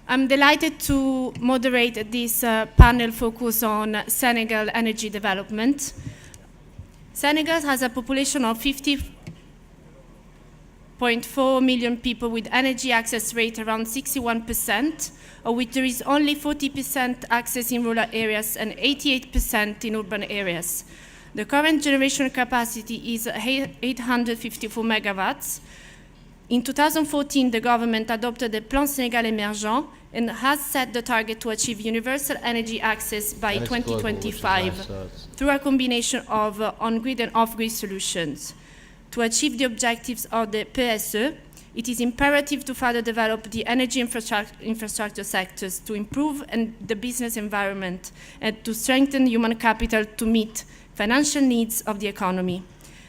I'm delighted to moderate this panel focus on Senegal energy development. Senegal has a population of 50.4 million people with energy access rate around 61%, of which there is only 40% access in rural areas and 88% in urban areas. The current generation capacity is 854 megawatts. In 2014, the government adopted the Plan Sénégal Émergent and has set the target to achieve universal energy access by 2025 through a combination of on-grid and off-grid solutions. To achieve the objectives of the PSE, it is imperative to further develop the energy infrastructure sectors to improve the business environment and to strengthen human capital to meet financial needs of the economy.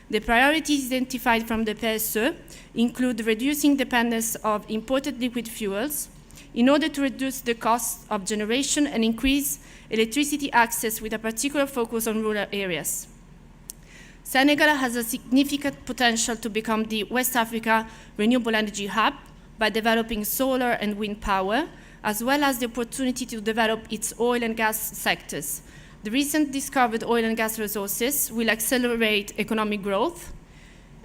The priorities identified from the PSE include reducing dependence of imported liquid fuels in order to reduce the cost of generation and increase electricity access with a particular focus on rural areas. Senegal has a significant potential to become the West Africa renewable energy hub by developing solar and wind power, as well as the opportunity to develop its oil and gas sectors. The recent discovered oil and gas resources will accelerate economic growth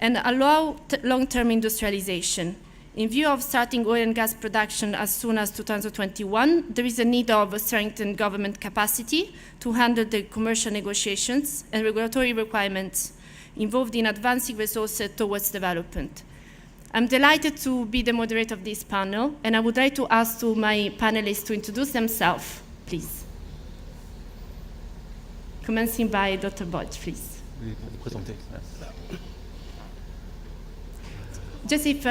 and allow long-term industrialization. In view of starting oil and gas production as soon as 2021, there is a need of a strengthened government capacity to handle the commercial negotiations and regulatory requirements involved in advancing resources towards development. I'm delighted to be the moderator of this panel, and I would like to ask to my panelists to introduce themselves, please. Commencing by Dr. Bodge, please. Just if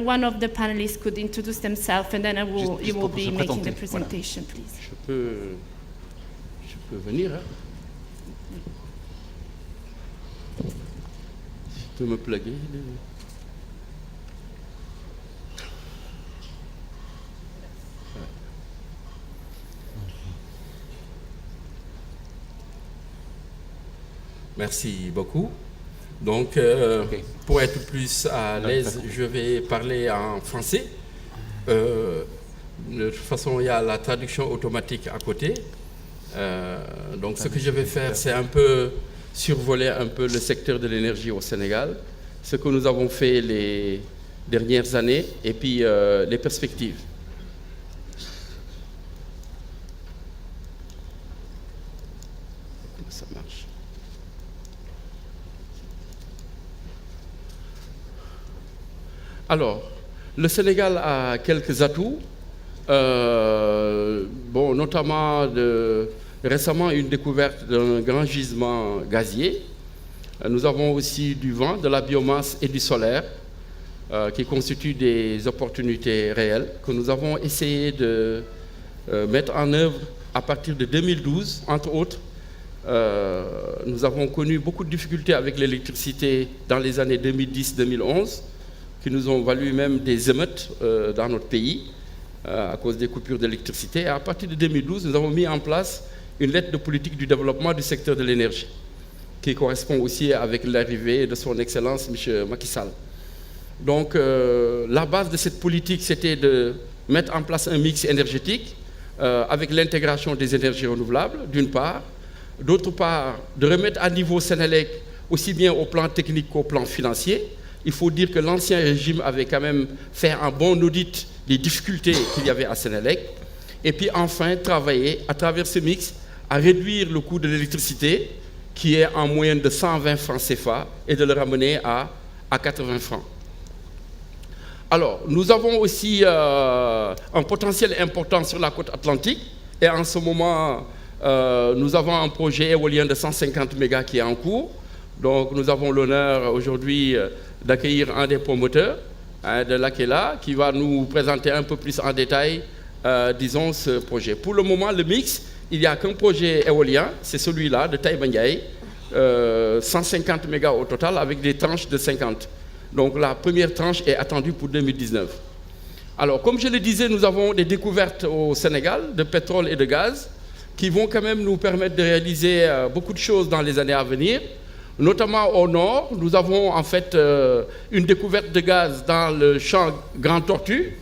one of the panelists could introduce themselves, and then you will be making the presentation, voilà. Please. Je peux venir, hein? Je peux me plugger. Merci beaucoup. Donc, pour être plus à l'aise, je vais parler en français. De toute façon, il y a la traduction automatique à côté. Donc, ce que je vais faire, c'est un peu survoler un peu le secteur de l'énergie au Sénégal, ce que nous avons fait les dernières années et puis les perspectives. Ça marche. Alors, le Sénégal a quelques atouts, notamment récemment une découverte d'un grand gisement gazier. Nous avons aussi du vent, de la biomasse et du solaire qui constituent des opportunités réelles que nous avons essayé de mettre en œuvre à partir de 2012, entre autres. Nous avons connu beaucoup de difficultés avec l'électricité dans les années 2010-2011. Qui nous ont valu même des émeutes dans notre pays à cause des coupures d'électricité. Et à partir de 2012, nous avons mis en place une lettre de politique du développement du secteur de l'énergie, qui correspond aussi avec l'arrivée de son Excellence, M. Macky Sall. Donc, la base de cette politique, c'était de mettre en place un mix énergétique avec l'intégration des énergies renouvelables, d'une part. D'autre part, de remettre à niveau Sénélec, aussi bien au plan technique qu'au plan financier. Il faut dire que l'ancien régime avait quand même fait un bon audit des difficultés qu'il y avait à Sénélec. Et puis enfin, travailler à travers ce mix à réduire le coût de l'électricité, qui est en moyenne de 120 francs CFA, et de le ramener à 80 francs. Alors, nous avons aussi un potentiel important sur la côte atlantique. Et en ce moment, nous avons un projet éolien de 150 mégas qui est en cours. Donc, nous avons l'honneur aujourd'hui d'accueillir un des promoteurs de l'AKELA qui va nous présenter un peu plus en détail, disons, ce projet. Pour le moment, le mix, il n'y a qu'un projet éolien, c'est celui-là de Taïba Ndiaye, 150 mégas au total avec des tranches de 50. Donc la première tranche est attendue pour 2019. Alors, comme je le disais, nous avons des découvertes au Sénégal de pétrole et de gaz qui vont quand même nous permettre de réaliser beaucoup de choses dans les années à venir. Notamment au nord, nous avons en fait une découverte de gaz dans le champ Grand Tortue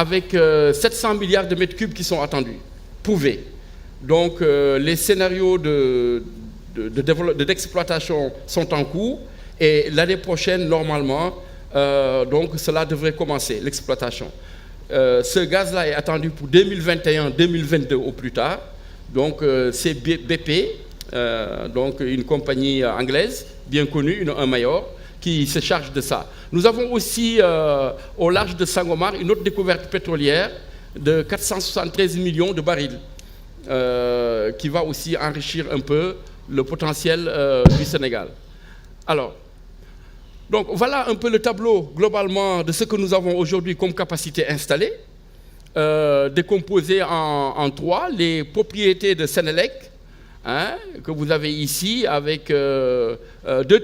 avec 700 milliards de mètres cubes qui sont attendus, prouvés. Donc les scénarios d'exploitation sont en cours et l'année prochaine, normalement, donc cela devrait commencer, l'exploitation. Ce gaz-là est attendu pour 2021-2022 au plus tard. Donc c'est BP, donc une compagnie anglaise bien connue, un major, qui se charge de ça. Nous avons aussi au large de Sangomar une autre découverte pétrolière de 473 millions de barils qui va aussi enrichir un peu le potentiel du Sénégal. Alors, donc voilà un peu le tableau globalement de ce que nous avons aujourd'hui comme capacité installée, décomposée en trois, les propriétés de Sénélec, hein, que vous avez ici avec 2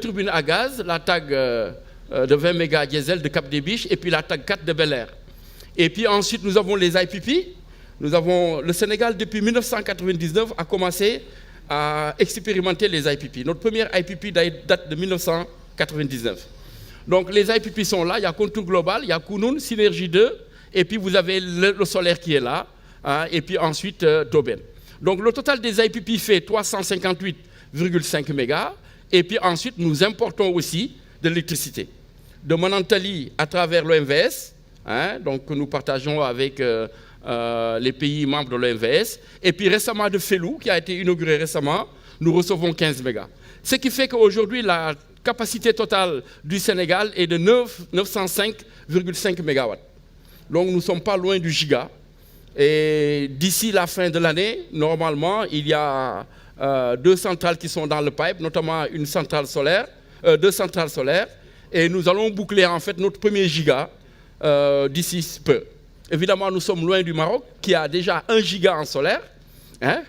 turbines à gaz, la TAG de 20 mégas diesel de Cap des Biches et puis la TAG 4 de Bel Air. Et puis ensuite nous avons les IPP. Le Sénégal depuis 1999 a commencé à expérimenter les IPP. Notre première IPP date de 1999. Donc les IPP sont là, il y a Contour Global, il y a Kounoun, Synergie 2, et puis vous avez le solaire qui est là, hein, et puis ensuite Toben. Donc le total des IPP fait 358,5 mégas, et puis ensuite nous importons aussi de l'électricité. De Manantali à travers l'OMVS, hein, donc que nous partageons avec les pays membres de l'OMVS, et puis récemment de Felou, qui a été inauguré récemment, nous recevons 15 mégas. Ce qui fait qu'aujourd'hui, la capacité totale du Sénégal est de 905,5 mégawatts. Donc nous ne sommes pas loin du giga. Et d'ici la fin de l'année, normalement, il y a 2 centrales qui sont dans le pipe, notamment une centrale solaire, 2 centrales solaires, et nous allons boucler en fait notre premier giga d'ici peu. Évidemment, nous sommes loin du Maroc, qui a déjà 1 giga en solaire, hein?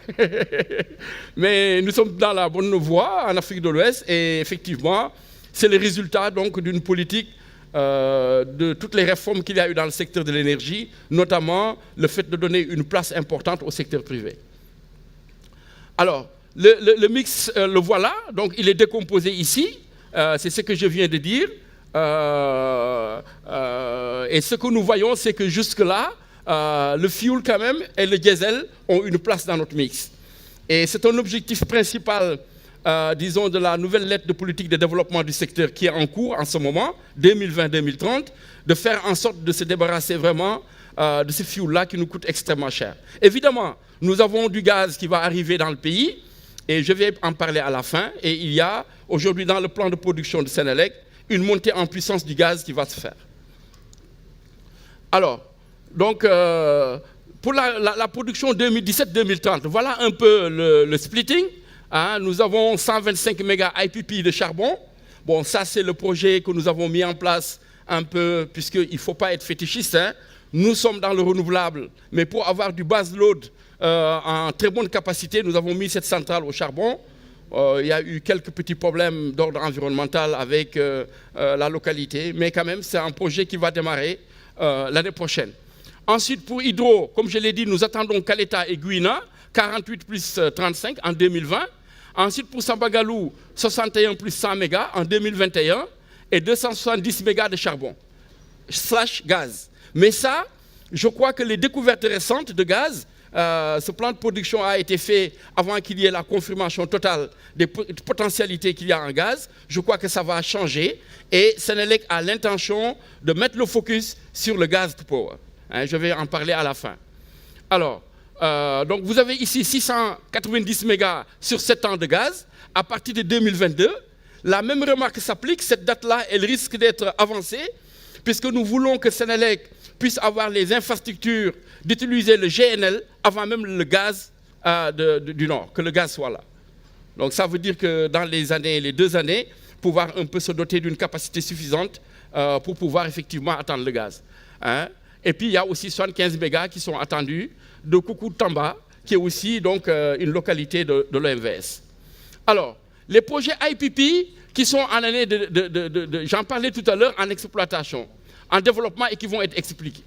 Mais nous sommes dans la bonne voie en Afrique de l'Ouest, et effectivement, c'est le résultat donc d'une politique de toutes les réformes qu'il y a eu dans le secteur de l'énergie, notamment le fait de donner une place importante au secteur privé. Alors, le mix, le voilà, donc il est décomposé ici, c'est ce que je viens de dire. Et ce que nous voyons, c'est que jusque-là, le fuel quand même et le diesel ont une place dans notre mix. Et c'est un objectif principal, disons, de la nouvelle lettre de politique de développement du secteur qui est en cours en ce moment, 2020-2030, de faire en sorte de se débarrasser vraiment de ce fuel-là qui nous coûte extrêmement cher. Évidemment, nous avons du gaz qui va arriver dans le pays, et je vais en parler à la fin, et il y a aujourd'hui dans le plan de production de Sénélec une montée en puissance du gaz qui va se faire. Alors, donc, pour la production 2017-2030, voilà un peu le splitting. Hein, nous avons 125 mégas IPP de charbon. Bon, ça, c'est le projet que nous avons mis en place un peu, puisqu'il ne faut pas être fétichiste. Hein. Nous sommes dans le renouvelable, mais pour avoir du base load en très bonne capacité, nous avons mis cette centrale au charbon. Il y a eu quelques petits problèmes d'ordre environnemental avec la localité, mais quand même, c'est un projet qui va démarrer l'année prochaine. Ensuite, pour Hydro, comme je l'ai dit, nous attendons Caleta et Gouina, 48 plus 35 en 2020. Ensuite, pour Sambagalou, 61 plus 100 mégas en 2021 et 270 mégas de charbon, / gaz. Mais ça, je crois que les découvertes récentes de gaz, ce plan de production a été fait avant qu'il y ait la confirmation totale des potentialités qu'il y a en gaz. Je crois que ça va changer et Sénélec a l'intention de mettre le focus sur le gaz to power. Hein, je vais en parler à la fin. Alors, donc vous avez ici 690 mégas sur 7 ans de gaz. À partir de 2022, la même remarque s'applique. Cette date-là, elle risque d'être avancée puisque nous voulons que Sénélec puisse avoir les infrastructures d'utiliser le GNL avant même le gaz du Nord, que le gaz soit là. Donc ça veut dire que dans les 2 années, pouvoir un peu se doter d'une capacité suffisante pour pouvoir effectivement attendre le gaz. Hein. Et puis il y a aussi 75 mégas qui sont attendus de Koukou Tamba, qui est aussi donc, une localité de l'OMVS. Alors, les projets IPP qui sont en année j'en parlais tout à l'heure, en exploitation, en développement et qui vont être expliqués.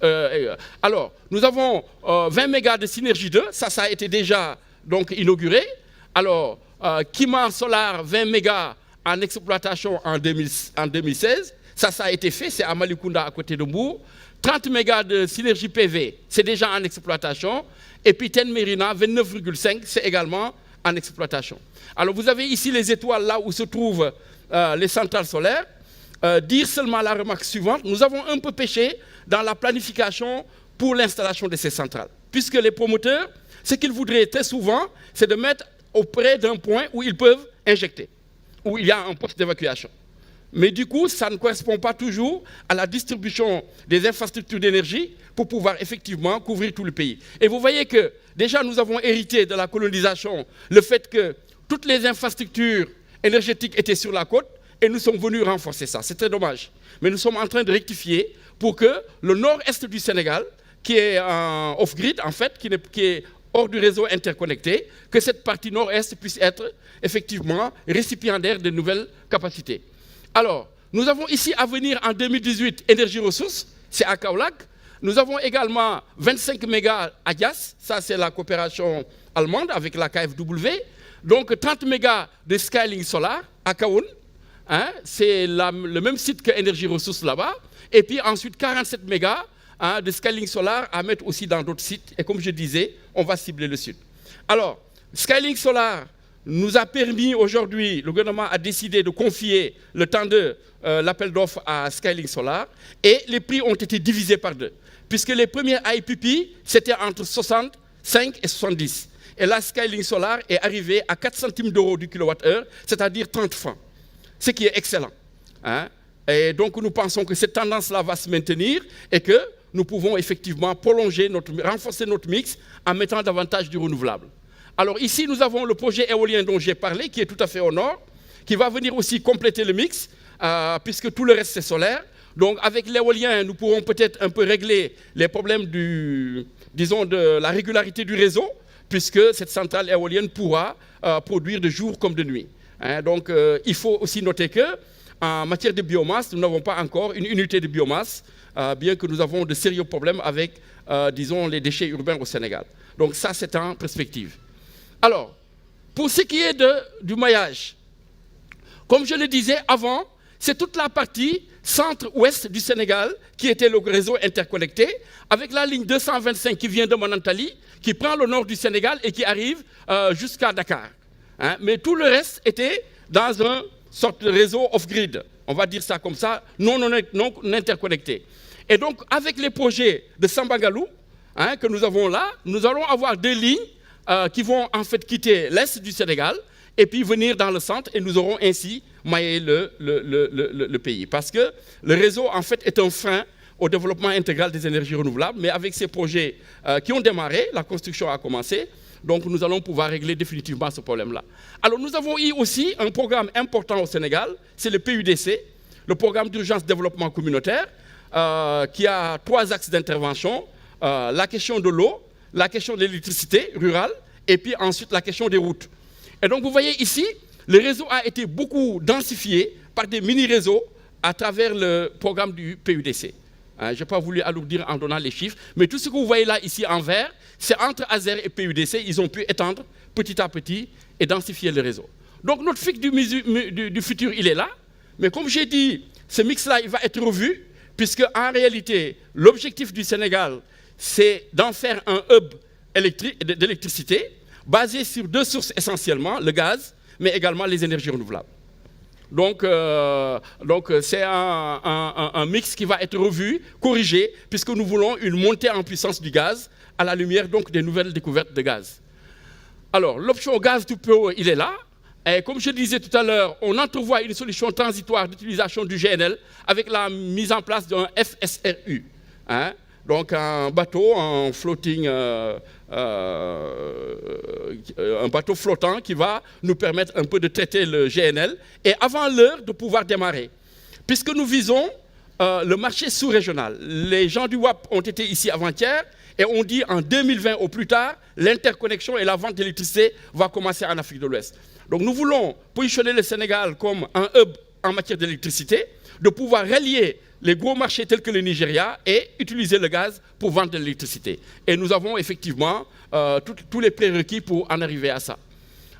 Alors, nous avons 20 mégas de Synergie 2, ça a été déjà donc, inauguré. Alors, Kima Solar, 20 mégas en exploitation en 2016, ça a été fait, c'est à Malikounda à côté de Mbour. 30 mégas de synergie PV, c'est déjà en exploitation. Et puis TEN Mérina, 29,5, c'est également en exploitation. Alors vous avez ici les étoiles là où se trouvent les centrales solaires. Dire seulement la remarque suivante, nous avons un peu péché dans la planification pour l'installation de ces centrales. Puisque les promoteurs, ce qu'ils voudraient très souvent, c'est de mettre auprès d'un point où ils peuvent injecter, où il y a un poste d'évacuation. Mais du coup, ça ne correspond pas toujours à la distribution des infrastructures d'énergie pour pouvoir effectivement couvrir tout le pays. Et vous voyez que déjà nous avons hérité de la colonisation le fait que toutes les infrastructures énergétiques étaient sur la côte et nous sommes venus renforcer ça. C'est très dommage. Mais nous sommes en train de rectifier pour que le nord-est du Sénégal, qui est off-grid en fait, qui est hors du réseau interconnecté, que cette partie nord-est puisse être effectivement récipiendaire de nouvelles capacités. Alors, nous avons ici à venir en 2018 Énergie Ressources, c'est à Kaolack. Nous avons également 25 mégas à Dias, ça c'est la coopération allemande avec la KfW. Donc 30 mégas de Skyling Solar à Kaoun, hein, c'est le même site que Énergie Ressources là-bas. Et puis ensuite 47 mégas de Skyling Solar à mettre aussi dans d'autres sites. Et comme je disais, on va cibler le sud. Alors, Skyling Solar nous a permis aujourd'hui, le gouvernement a décidé de confier le temps de l'appel d'offres à Skyling Solar et les prix ont été divisés par deux. Puisque les premiers IPP, c'était entre 65 et 70. Et là, Skyling Solar est arrivé à 4 centimes d'euros du kilowattheure, c'est-à-dire 30 francs. Ce qui est excellent. Hein? Et donc, nous pensons que cette tendance-là va se maintenir et que nous pouvons effectivement renforcer notre mix en mettant davantage du renouvelable. Alors ici, nous avons le projet éolien dont j'ai parlé, qui est tout à fait au nord, qui va venir aussi compléter le mix, puisque tout le reste c'est solaire. Donc avec l'éolien, nous pourrons peut-être un peu régler les problèmes de la régularité du réseau, puisque cette centrale éolienne pourra produire de jour comme de nuit. Hein, donc il faut aussi noter qu'en matière de biomasse, nous n'avons pas encore une unité de biomasse, bien que nous avons de sérieux problèmes avec, les déchets urbains au Sénégal. Donc ça, c'est en perspective. Alors, pour ce qui est du maillage, comme je le disais avant, c'est toute la partie centre-ouest du Sénégal qui était le réseau interconnecté, avec la ligne 225 qui vient de Manantali, qui prend le nord du Sénégal et qui arrive jusqu'à Dakar. Hein? Mais tout le reste était dans un sorte de réseau off-grid, on va dire ça comme ça, non interconnecté. Et donc, avec les projets de Sambangalou, hein, que nous avons là, nous allons avoir deux lignes qui vont en fait quitter l'est du Sénégal et puis venir dans le centre et nous aurons ainsi maillé le pays. Parce que le réseau en fait est un frein au développement intégral des énergies renouvelables, mais avec ces projets qui ont démarré, la construction a commencé, donc nous allons pouvoir régler définitivement ce problème-là. Alors nous avons eu aussi un programme important au Sénégal, c'est le PUDC, le programme d'urgence développement communautaire, qui a 3 axes d'intervention, la question de l'eau, la question de l'électricité rurale, et puis ensuite la question des routes. Et donc vous voyez ici, le réseau a été beaucoup densifié par des mini-réseaux à travers le programme du PUDC. Je n'ai pas voulu alourdir en donnant les chiffres, mais tout ce que vous voyez là, ici en vert, c'est entre ASER et PUDC, ils ont pu étendre petit à petit et densifier le réseau. Donc notre FIC du futur, il est là, mais comme j'ai dit, ce mix-là, il va être revu, puisque en réalité, l'objectif du Sénégal, c'est d'en faire un hub d'électricité basé sur 2 sources essentiellement, le gaz, mais également les énergies renouvelables. Donc c'est un mix qui va être revu, corrigé, puisque nous voulons une montée en puissance du gaz à la lumière donc des nouvelles découvertes de gaz. Alors, l'option gaz to power, il est là. Et comme je disais tout à l'heure, on entrevoit une solution transitoire d'utilisation du GNL avec la mise en place d'un FSRU. Hein? Donc un bateau, un bateau flottant qui va nous permettre un peu de traiter le GNL et avant l'heure de pouvoir démarrer. Puisque nous visons le marché sous-régional. Les gens du WAP ont été ici avant-hier et on dit en 2020 au plus tard, l'interconnexion et la vente d'électricité va commencer en Afrique de l'Ouest. Donc nous voulons positionner le Sénégal comme un hub en matière d'électricité, de pouvoir relier les gros marchés tels que le Nigeria et utiliser le gaz pour vendre de l'électricité. Et nous avons effectivement tous les prérequis pour en arriver à ça.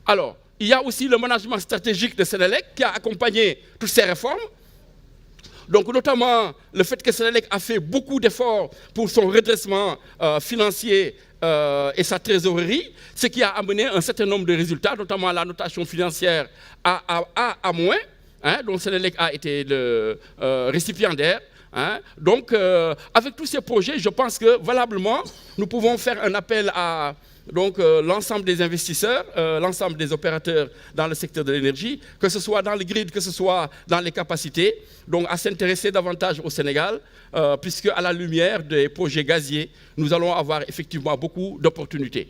Alors, il y a aussi le management stratégique de Sénélec qui a accompagné toutes ces réformes. Donc notamment le fait que Sénélec a fait beaucoup d'efforts pour son redressement financier et sa trésorerie, ce qui a amené un certain nombre de résultats, notamment la notation financière A à moins, hein, dont Sénélec a été le récipiendaire. Hein. Donc, avec tous ces projets, je pense que valablement, nous pouvons faire un appel à l'ensemble des investisseurs, l'ensemble des opérateurs dans le secteur de l'énergie, que ce soit dans le grid, que ce soit dans les capacités, donc à s'intéresser davantage au Sénégal, puisque à la lumière des projets gaziers, nous allons avoir effectivement beaucoup d'opportunités.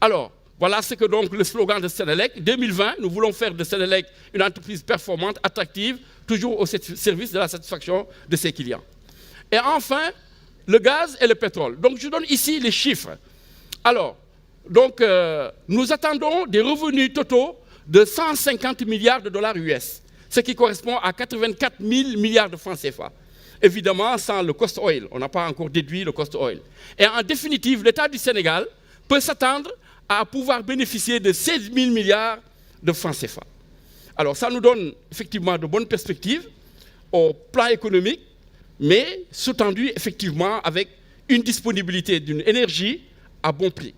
Alors, voilà ce que donc le slogan de Sénélec. 2020, nous voulons faire de Sénélec une entreprise performante, attractive, toujours au service de la satisfaction de ses clients. Et enfin, le gaz et le pétrole. Donc, je donne ici les chiffres. Alors, donc, nous attendons des revenus totaux de 150 milliards de dollars US, ce qui correspond à 84 000 milliards de francs CFA. Évidemment, sans le cost oil. On n'a pas encore déduit le cost oil. Et en définitive, l'État du Sénégal peut s'attendre à pouvoir bénéficier de 16 000 milliards de francs CFA. Alors, ça nous donne effectivement de bonnes perspectives au plan économique, mais sous-tendu effectivement avec une disponibilité d'une énergie à bon prix.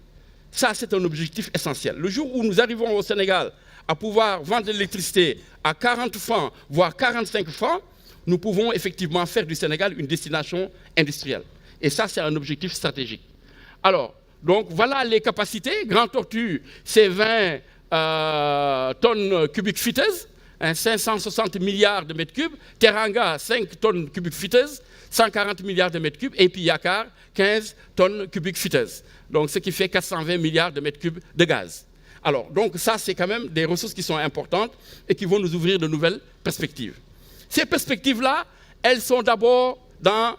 Ça, c'est un objectif essentiel. Le jour où nous arrivons au Sénégal à pouvoir vendre l'électricité à 40 francs, voire 45 francs, nous pouvons effectivement faire du Sénégal une destination industrielle. Et ça, c'est un objectif stratégique. Alors, donc voilà les capacités. Grand Tortue, c'est 20 tonnes cubiques fiteuses, 560 milliards de mètres cubes. Teranga, 5 tonnes cubiques fiteuses, 140 milliards de mètres cubes. Et puis Yakar, 15 tonnes cubiques fiteuses. Donc ce qui fait 420 milliards de mètres cubes de gaz. Alors, donc ça, c'est quand même des ressources qui sont importantes et qui vont nous ouvrir de nouvelles perspectives. Ces perspectives-là, elles sont d'abord dans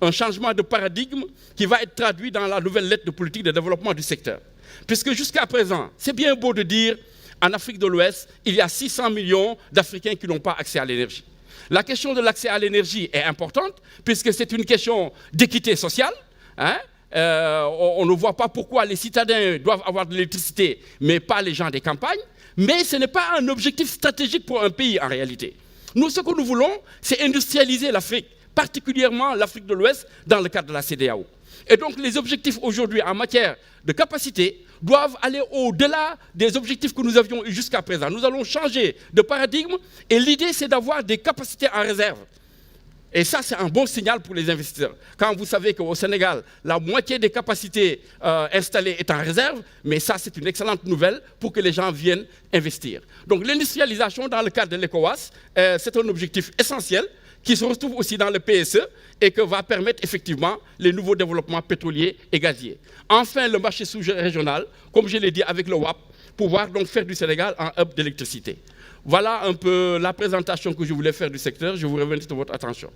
un changement de paradigme qui va être traduit dans la nouvelle lettre de politique de développement du secteur. Puisque jusqu'à présent, c'est bien beau de dire, en Afrique de l'Ouest, il y a 600 millions d'Africains qui n'ont pas accès à l'énergie. La question de l'accès à l'énergie est importante, puisque c'est une question d'équité sociale. Hein. On ne voit pas pourquoi les citadins doivent avoir de l'électricité, mais pas les gens des campagnes. Mais ce n'est pas un objectif stratégique pour un pays en réalité. Nous, ce que nous voulons, c'est industrialiser l'Afrique, particulièrement l'Afrique de l'Ouest, dans le cadre de la CEDEAO. Et donc les objectifs aujourd'hui en matière de capacité doivent aller au-delà des objectifs que nous avions eus jusqu'à présent. Nous allons changer de paradigme et l'idée, c'est d'avoir des capacités en réserve. Et ça, c'est un bon signal pour les investisseurs. Quand vous savez qu'au Sénégal, la moitié des capacités installées est en réserve, mais ça, c'est une excellente nouvelle pour que les gens viennent investir. Donc l'industrialisation dans le cadre de l'ECOWAS, c'est un objectif essentiel qui se retrouve aussi dans le PSE et que va permettre effectivement les nouveaux développements pétroliers et gaziers. Enfin, le marché sous-régional, comme je l'ai dit avec le WAP, pouvoir donc faire du Sénégal un hub d'électricité. Voilà un peu la présentation que je voulais faire du secteur. Je vous remercie de votre attention.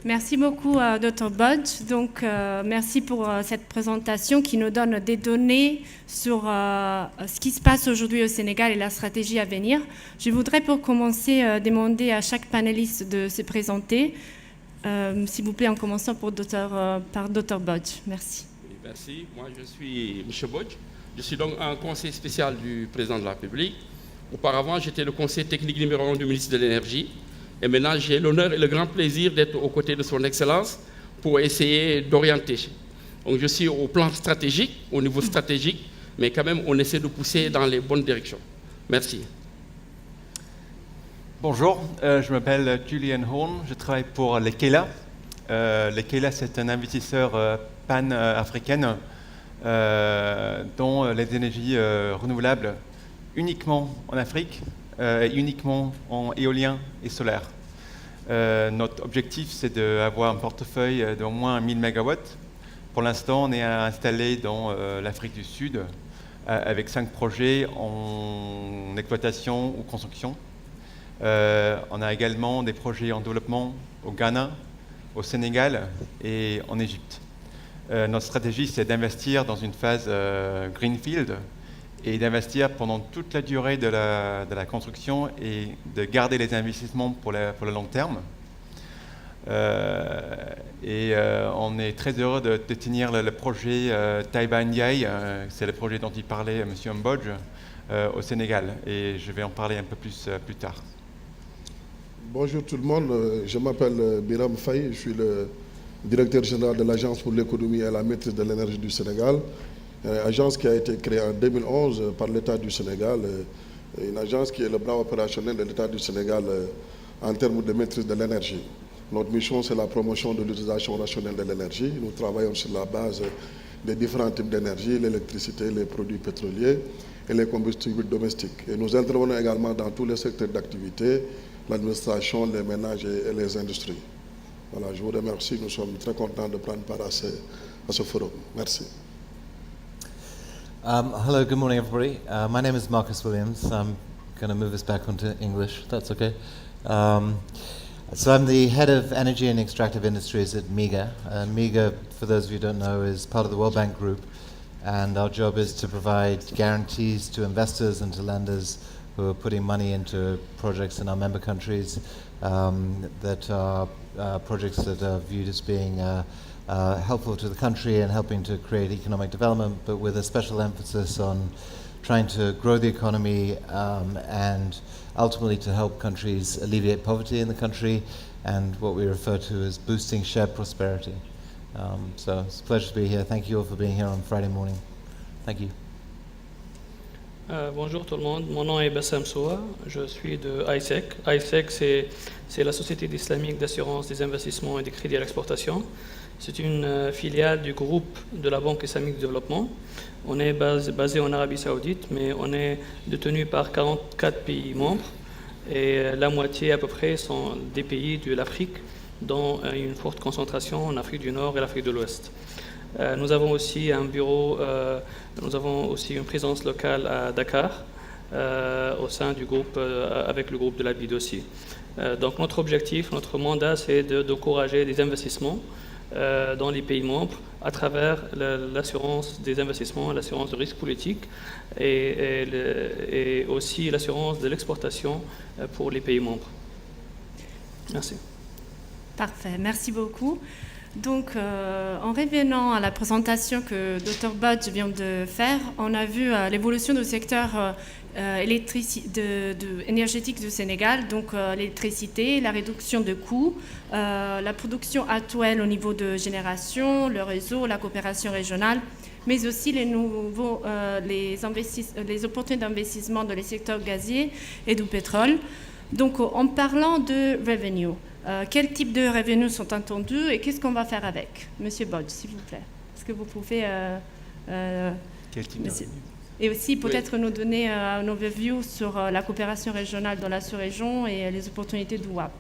Merci beaucoup, Dr. Budge. Donc, merci pour cette présentation qui nous donne des données sur ce qui se passe aujourd'hui au Sénégal et la stratégie à venir. Je voudrais pour commencer demander à chaque panéliste de se présenter. S'il vous plaît, en commençant par Dr. Budge. Merci. Oui, merci. Moi, je suis M. Budge. Je suis donc un conseiller spécial du président de la République. Auparavant, j'étais le conseiller technique numéro 1 du ministre de l'Énergie. Et maintenant, j'ai l'honneur et le grand plaisir d'être aux côtés de son Excellence pour essayer d'orienter. Donc, je suis au plan stratégique, au niveau stratégique, mais quand même, on essaie de pousser dans les bonnes directions. Merci. Bonjour, je m'appelle Julian Horn, je travaille pour Lekela. Lekela, c'est un investisseur pan-africain dont les énergies renouvelables uniquement en Afrique, uniquement en éolien et solaire. Notre objectif, c'est d'avoir un portefeuille d'au moins 1000 MW. Pour l'instant, on est installé dans l'Afrique du Sud avec 5 projets en exploitation ou construction. On a également des projets en développement au Ghana, au Sénégal et en Égypte. Notre stratégie, c'est d'investir dans une phase greenfield et d'investir pendant toute la durée de la construction et de garder les investissements pour le long terme. On est très heureux de tenir le projet Taiba Ndiaye, c'est le projet dont il parlait M. Mbodj, au Sénégal. Et je vais en parler un peu plus tard. Bonjour tout le monde, je m'appelle Biram Faye, je suis le directeur général de l'Agence pour l'économie et la maîtrise de l'énergie du Sénégal, une agence qui a été créée en 2011 par l'État du Sénégal, une agence qui est le bras opérationnel de l'État du Sénégal en termes de maîtrise de l'énergie. Notre mission, c'est la promotion de l'utilisation rationnelle de l'énergie. Nous travaillons sur la base des différents types d'énergie, l'électricité, les produits pétroliers et les combustibles domestiques. Et nous intervenons également dans tous les secteurs d'activité, l'administration, les ménages et les industries. Voilà, je vous remercie. Nous sommes très contents de prendre part à ce forum. Merci. Hello, good morning, everybody. My name is Marcus Williams. I'm going to move us back onto English. That's okay. So I'm the head of energy and extractive industries at MEGA. MEGA, for those of you who don't know, is part of the World Bank Group, and our job is to provide guarantees to investors and to lenders who are putting money into projects in our member countries that are projects that are viewed as being helpful to the country and helping to create economic development, but with a special emphasis on trying to grow the economy and ultimately to help countries alleviate poverty in the country and what we refer to as boosting shared prosperity. So it's a pleasure to be here. Thank you all for being here on Friday morning. Thank you. Bonjour tout le monde, mon nom est Bassam Soua, je suis de ISEC. ISEC, c'est la Société islamique d'assurance des investissements et des crédits à l'exportation. C'est une filiale du groupe de la Banque islamique de développement. On est basé en Arabie Saoudite, mais on est détenu par 44 pays membres et la moitié à peu près sont des pays de l'Afrique, dont une forte concentration en Afrique du Nord et l'Afrique de l'Ouest. Nous avons aussi un bureau, nous avons aussi une présence locale à Dakar, au sein du groupe, avec le groupe de la BID aussi. Donc notre objectif, notre mandat, c'est d'encourager des investissements dans les pays membres à travers l'assurance des investissements, l'assurance de risque politique et aussi l'assurance de l'exportation pour les pays membres. Merci. Parfait, merci beaucoup. Donc, en revenant à la présentation que Dr Bodge vient de faire, on a vu l'évolution du secteur énergétique du Sénégal, donc l'électricité, la réduction de coûts, la production actuelle au niveau de génération, le réseau, la coopération régionale, mais aussi les opportunités d'investissement dans les secteurs gaziers et du pétrole. Donc, en parlant de revenue, quel type de revenus sont attendus et qu'est-ce qu'on va faire avec? Monsieur Bodge, s'il vous plaît. Est-ce que vous pouvez... Quel type de revenus? Et aussi peut-être nous donner un overview sur la coopération régionale dans la sous-région et les opportunités du WAP.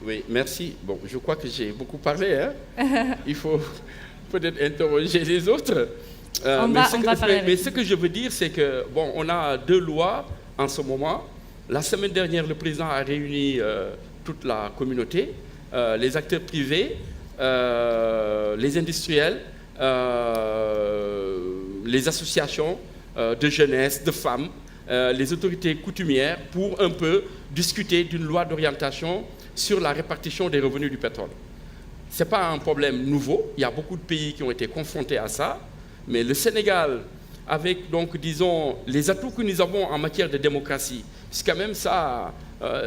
Oui, merci. Bon, je crois que j'ai beaucoup parlé. Hein. Il faut peut-être interroger les autres. Mais ce que je veux dire, c'est que bon, on a 2 lois en ce moment. La semaine dernière, le président a réuni toute la communauté, les acteurs privés, les industriels, les associations de jeunesse, de femmes, les autorités coutumières pour un peu discuter d'une loi d'orientation sur la répartition des revenus du pétrole. Ce n'est pas un problème nouveau, il y a beaucoup de pays qui ont été confrontés à ça, mais le Sénégal, avec donc, disons, les atouts que nous avons en matière de démocratie, c'est quand même ça,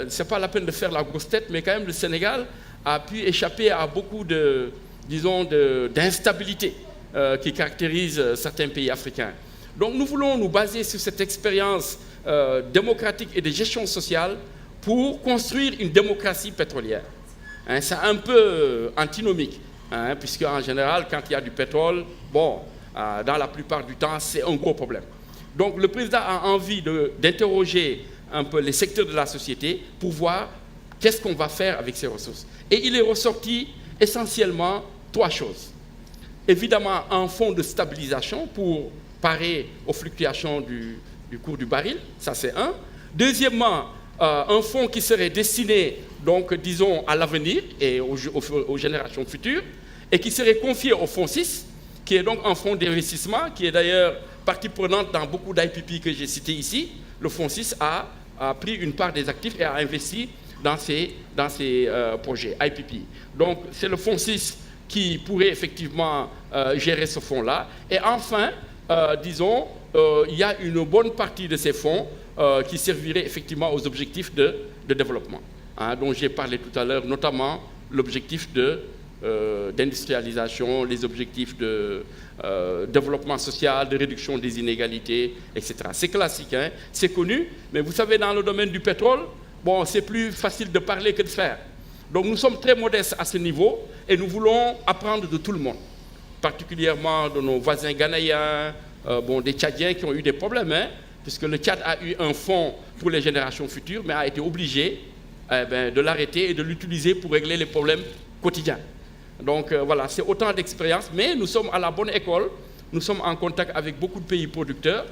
c'est pas la peine de faire la grosse tête, mais quand même le Sénégal a pu échapper à beaucoup de, disons, d'instabilité qui caractérise certains pays africains. Donc nous voulons nous baser sur cette expérience démocratique et de gestion sociale pour construire une démocratie pétrolière. Hein, c'est un peu antinomique, hein, puisque en général, quand il y a du pétrole, bon, dans la plupart du temps, c'est un gros problème. Donc le président a envie d'interroger un peu les secteurs de la société pour voir qu'est-ce qu'on va faire avec ces ressources. Et il est ressorti essentiellement 3 choses. Évidemment, un fonds de stabilisation pour parer aux fluctuations du cours du baril, ça c'est un. Deuxièmement, un fonds qui serait destiné, donc, disons, à l'avenir et aux générations futures, et qui serait confié au fonds 6, qui est donc un fonds d'investissement, qui est d'ailleurs partie prenante dans beaucoup d'IPP que j'ai cités ici. Le fonds 6 a pris une part des actifs et a investi dans ces projets IPP. Donc, c'est le fonds 6 qui pourrait effectivement gérer ce fonds-là. Et enfin, disons, il y a une bonne partie de ces fonds qui servirait effectivement aux objectifs de développement, hein, dont j'ai parlé tout à l'heure, notamment l'objectif d'industrialisation, les objectifs de développement social, de réduction des inégalités, etc. C'est classique, hein, c'est connu, mais vous savez, dans le domaine du pétrole, bon, c'est plus facile de parler que de faire. Donc nous sommes très modestes à ce niveau et nous voulons apprendre de tout le monde, particulièrement de nos voisins ghanéens, des Tchadiens qui ont eu des problèmes, hein, puisque le Tchad a eu un fonds pour les générations futures, mais a été obligé de l'arrêter et de l'utiliser pour régler les problèmes quotidiens. Donc voilà, c'est autant d'expérience, mais nous sommes à la bonne école, nous sommes en contact avec beaucoup de pays producteurs,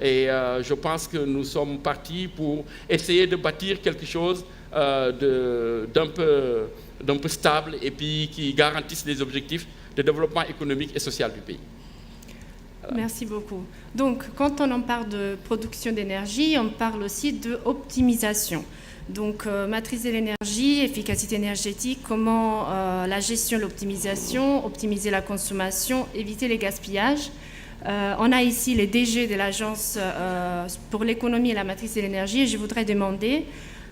et je pense que nous sommes partis pour essayer de bâtir quelque chose d'un peu stable et puis qui garantisse les objectifs de développement économique et social du pays. Merci beaucoup. Donc, quand on en parle de production d'énergie, on parle aussi d'optimisation. Donc, matrice de l'énergie, efficacité énergétique, comment la gestion, l'optimisation, optimiser la consommation, éviter les gaspillages. On a ici les DG de l'Agence pour l'économie et la matrice de l'énergie. Et je voudrais demander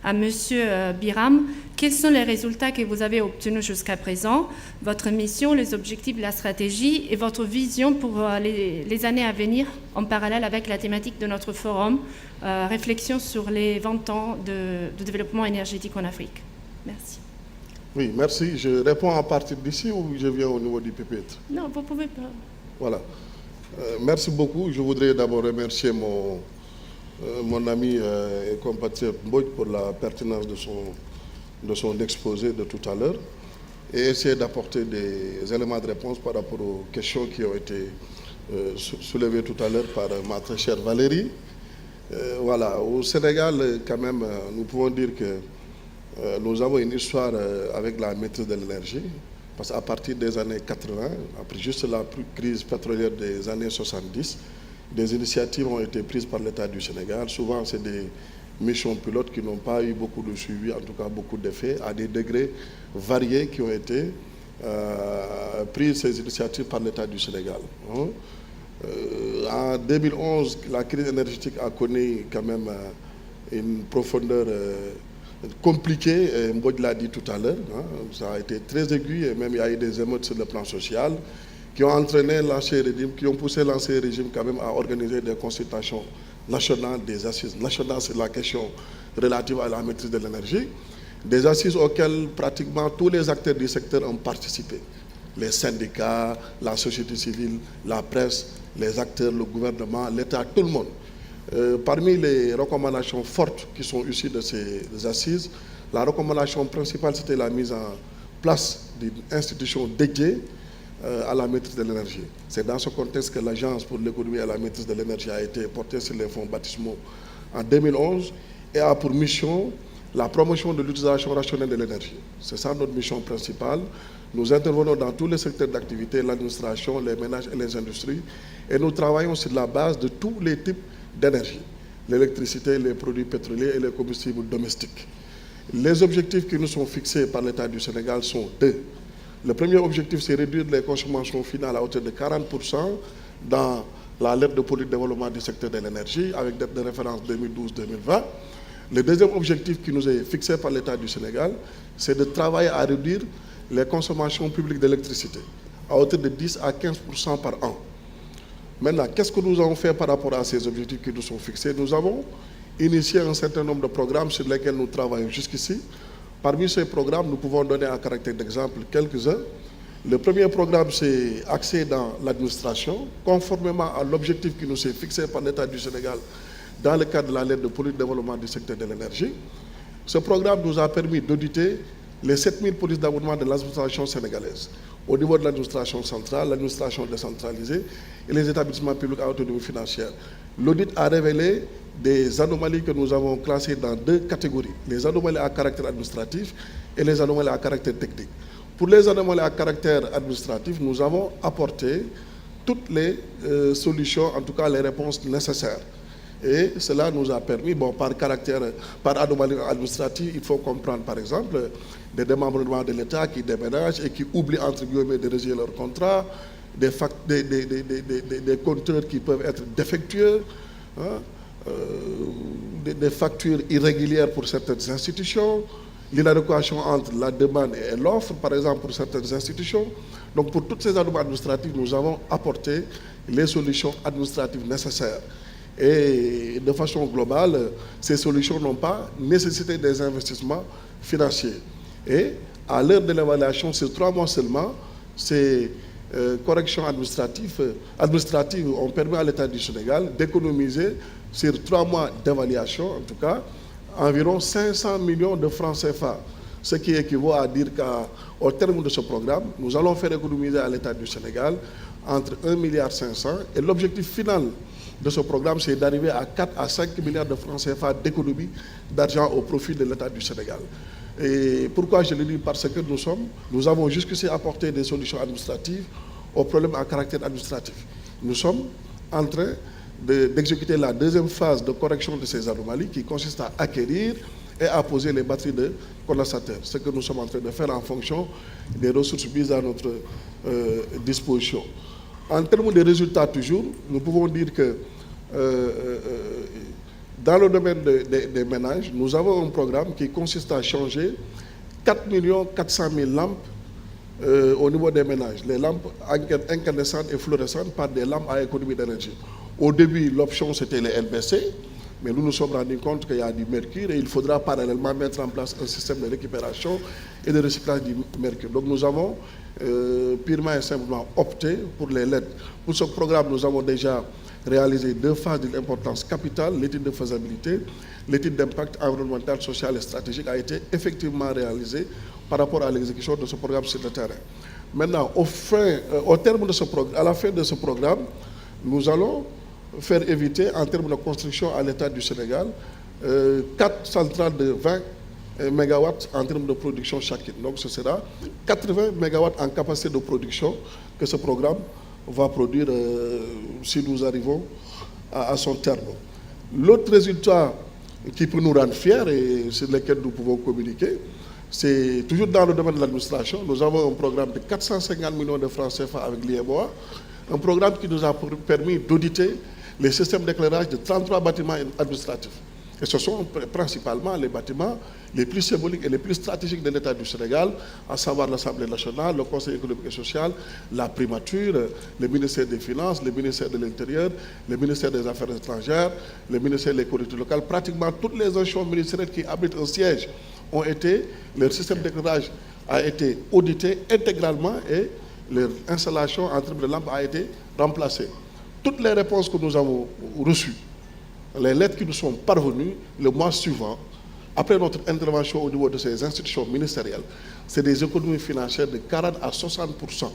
à Monsieur Biram, quels sont les résultats que vous avez obtenus jusqu'à présent, votre mission, les objectifs de la stratégie et votre vision pour les années à venir en parallèle avec la thématique de notre forum, réflexion sur les 20 ans de développement énergétique en Afrique. Merci. Oui, merci. Je réponds à partir d'ici ou je viens au niveau du pupitre? Non, vous pouvez pas. Voilà. Merci beaucoup. Je voudrais d'abord remercier mon ami et compatriote Mbodj pour la pertinence de son exposé de tout à l'heure et essayer d'apporter des éléments de réponse par rapport aux questions qui ont été soulevées tout à l'heure par ma très chère Valérie. Voilà, au Sénégal, quand même, nous pouvons dire que nous avons une histoire avec la maîtrise de l'énergie, parce qu'à partir des années 80, après juste la crise pétrolière des années 70, des initiatives ont été prises par l'État du Sénégal. Souvent, c'est des missions pilotes qui n'ont pas eu beaucoup de suivi, en tout cas beaucoup d'effets, à des degrés variés qui ont été prises ces initiatives par l'État du Sénégal. En 2011, la crise énergétique a connu quand même une profondeur compliquée, et Mbodj l'a dit tout à l'heure, ça a été très aigu et même il y a eu des émeutes sur le plan social qui ont entraîné l'ancien régime, qui ont poussé l'ancien régime quand même à organiser des consultations nationales, des assises nationales sur la question relative à la maîtrise de l'énergie, des assises auxquelles pratiquement tous les acteurs du secteur ont participé. Les syndicats, la société civile, la presse, les acteurs, le gouvernement, l'État, tout le monde. Parmi les recommandations fortes qui sont issues de ces assises, la recommandation principale, c'était la mise en place d'une institution dédiée à la maîtrise de l'énergie. C'est dans ce contexte que l'Agence pour l'économie et la maîtrise de l'énergie a été portée sur les fonds baptismaux en 2011 et a pour mission la promotion de l'utilisation rationnelle de l'énergie. C'est ça notre mission principale. Nous intervenons dans tous les secteurs d'activité, l'administration, les ménages et les industries, et nous travaillons sur la base de tous les types d'énergie, l'électricité, les produits pétroliers et les combustibles domestiques. Les objectifs qui nous sont fixés par l'État du Sénégal sont deux. Le premier objectif, c'est réduire les consommations finales à hauteur de 40% dans la lettre de politique de développement du secteur de l'énergie, avec date de référence 2012-2020. Le deuxième objectif qui nous est fixé par l'État du Sénégal, c'est de travailler à réduire les consommations publiques d'électricité à hauteur de 10 à 15% par an. Maintenant, qu'est-ce que nous avons fait par rapport à ces objectifs qui nous sont fixés? Nous avons initié un certain nombre de programmes sur lesquels nous travaillons jusqu'ici. Parmi ces programmes, nous pouvons donner à caractère d'exemple quelques-uns. Le premier programme, c'est axé dans l'administration, conformément à l'objectif qui nous est fixé par l'État du Sénégal dans le cadre de la lettre de politique de développement du secteur de l'énergie. Ce programme nous a permis d'auditer les 7000 polices d'abonnement de l'administration sénégalaise, au niveau de l'administration centrale, l'administration décentralisée et les établissements publics à autonomie financière. L'audit a révélé des anomalies que nous avons classées dans deux catégories, les anomalies à caractère administratif et les anomalies à caractère technique. Pour les anomalies à caractère administratif, nous avons apporté toutes les solutions, en tout cas les réponses nécessaires. Et cela nous a permis, par anomalie administrative, il faut comprendre par exemple des démembrements de l'État qui déménagent et qui oublient entre guillemets de résilier leur contrat, des compteurs qui peuvent être défectueux, hein, des factures irrégulières pour certaines institutions, l'inadéquation entre la demande et l'offre, par exemple, pour certaines institutions. Donc, pour toutes ces anomalies administratives, nous avons apporté les solutions administratives nécessaires. Et de façon globale, ces solutions n'ont pas nécessité des investissements financiers. Et à l'heure de l'évaluation, sur 3 mois seulement, ces corrections administratives ont permis à l'État du Sénégal d'économiser sur 3 mois d'évaluation, en tout cas, environ 500 millions de francs CFA. Ce qui équivaut à dire qu'au terme de ce programme, nous allons faire économiser à l'État du Sénégal entre 1,5 milliard et l'objectif final de ce programme, c'est d'arriver à 4 à 5 milliards de francs CFA d'économie d'argent au profit de l'État du Sénégal. Et pourquoi je le dis? Parce que nous avons jusqu'ici apporté des solutions administratives aux problèmes à caractère administratif. Nous sommes en train d'exécuter la deuxième phase de correction de ces anomalies qui consiste à acquérir et à poser les batteries de condensateurs. Ce que nous sommes en train de faire en fonction des ressources mises à notre disposition. En termes de résultats toujours, nous pouvons dire que dans le domaine des ménages, nous avons un programme qui consiste à changer 4 400 000 lampes au niveau des ménages. Les lampes incandescentes et fluorescentes par des lampes à économie d'énergie. Au début, l'option c'était les LBC, mais nous nous sommes rendus compte qu'il y a du mercure et il faudra parallèlement mettre en place un système de récupération et de recyclage du mercure. Donc nous avons purement et simplement opté pour les LED. Pour ce programme, nous avons déjà réalisé 2 phases d'importance capitale. L'étude de faisabilité, l'étude d'impact environnemental, social et stratégique a été effectivement réalisée par rapport à l'exécution de ce programme sur le terrain. Maintenant, au terme de ce programme, à la fin de ce programme, nous allons faire éviter, en termes de construction à l'État du Sénégal, 4 centrales de 20 MW en termes de production chacune. Donc ce sera 80 MW en capacité de production que ce programme va produire si nous arrivons à son terme. L'autre résultat qui peut nous rendre fiers et sur lequel nous pouvons communiquer, c'est toujours dans le domaine de l'administration. Nous avons un programme de 450 millions de francs CFA avec l'IMOA, un programme qui nous a permis d'auditer les systèmes d'éclairage de 33 bâtiments administratifs. Et ce sont principalement les bâtiments les plus symboliques et les plus stratégiques de l'État du Sénégal, à savoir l'Assemblée nationale, le Conseil économique et social, la primature, le ministère des Finances, le ministère de l'Intérieur, le ministère des Affaires étrangères, le ministère des collectivités locales. Pratiquement toutes les institutions ministérielles qui abritent un siège leur système d'éclairage a été audité intégralement et leur installation en termes de lampes a été remplacée. Toutes les réponses que nous avons reçues, les lettres qui nous sont parvenues le mois suivant, après notre intervention au niveau de ces institutions ministérielles, c'est des économies financières de 40 à 60%.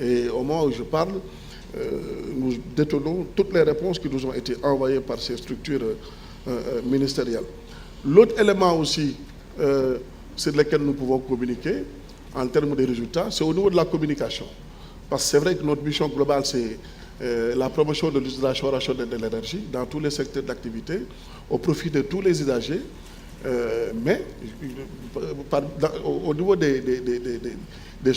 Et au moment où je parle, nous détenons toutes les réponses qui nous ont été envoyées par ces structures ministérielles. L'autre élément aussi sur lequel nous pouvons communiquer en termes de résultats, c'est au niveau de la communication. Parce que c'est vrai que notre mission globale, c'est la promotion de l'utilisation rationnelle de l'énergie dans tous les secteurs d'activité, au profit de tous les usagers. Mais au niveau des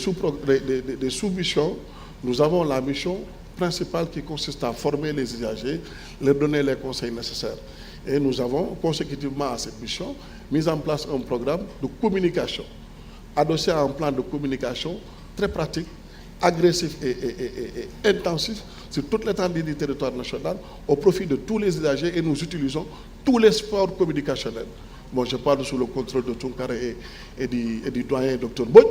sous-missions, nous avons la mission principale qui consiste à former les usagers, leur donner les conseils nécessaires. Et nous avons, consécutivement à cette mission, mis en place un programme de communication, adossé à un plan de communication très pratique, agressif et intensif sur toute l'étendue du territoire national au profit de tous les usagers et nous utilisons tous les supports communicationnels. Bon, je parle sous le contrôle de Tounkara et du doyen Dr Mbodj.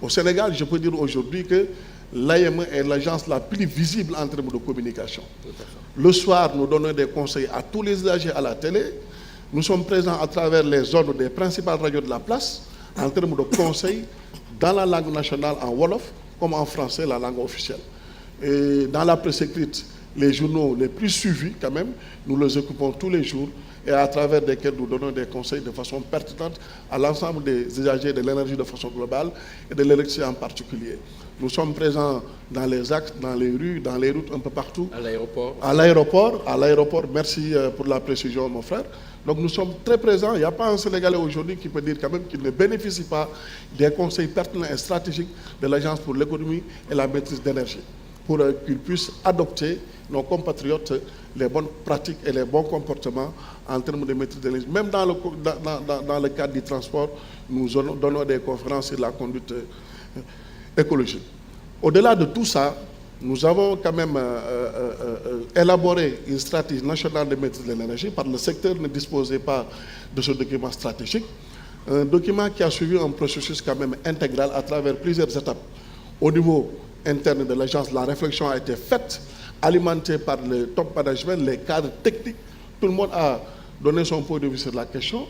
Au Sénégal, je peux dire aujourd'hui que l'AME est l'agence la plus visible en termes de communication. Le soir, nous donnons des conseils à tous les usagers à la télé. Nous sommes présents à travers les zones des principales radios de la place en termes de conseils dans la langue nationale en Wolof, comme en français, la langue officielle. Et dans la presse écrite, les journaux les plus suivis quand même, nous les occupons tous les jours et à travers lesquels nous donnons des conseils de façon pertinente à l'ensemble des usagers de l'énergie de façon globale et de l'électricité en particulier. Nous sommes présents dans les axes, dans les rues, dans les routes, un peu partout. À l'aéroport. À l'aéroport, merci pour la précision, mon frère. Donc nous sommes très présents. Il n'y a pas un Sénégalais aujourd'hui qui peut dire quand même qu'il ne bénéficie pas des conseils pertinents et stratégiques de l'Agence pour l'économie et la maîtrise d'énergie, pour qu'ils puissent adopter, nos compatriotes, les bonnes pratiques et les bons comportements en termes de maîtrise d'énergie. Même dans le cadre du transport, nous donnons des conférences sur la conduite écologique. Au-delà de tout ça, nous avons quand même élaboré une stratégie nationale de maîtrise de l'énergie, parce que le secteur ne disposait pas de ce document stratégique. Un document qui a suivi un processus quand même intégral à travers plusieurs étapes. Au niveau interne de l'agence, la réflexion a été faite, alimentée par le top management, les cadres techniques. Tout le monde a donné son point de vue sur la question.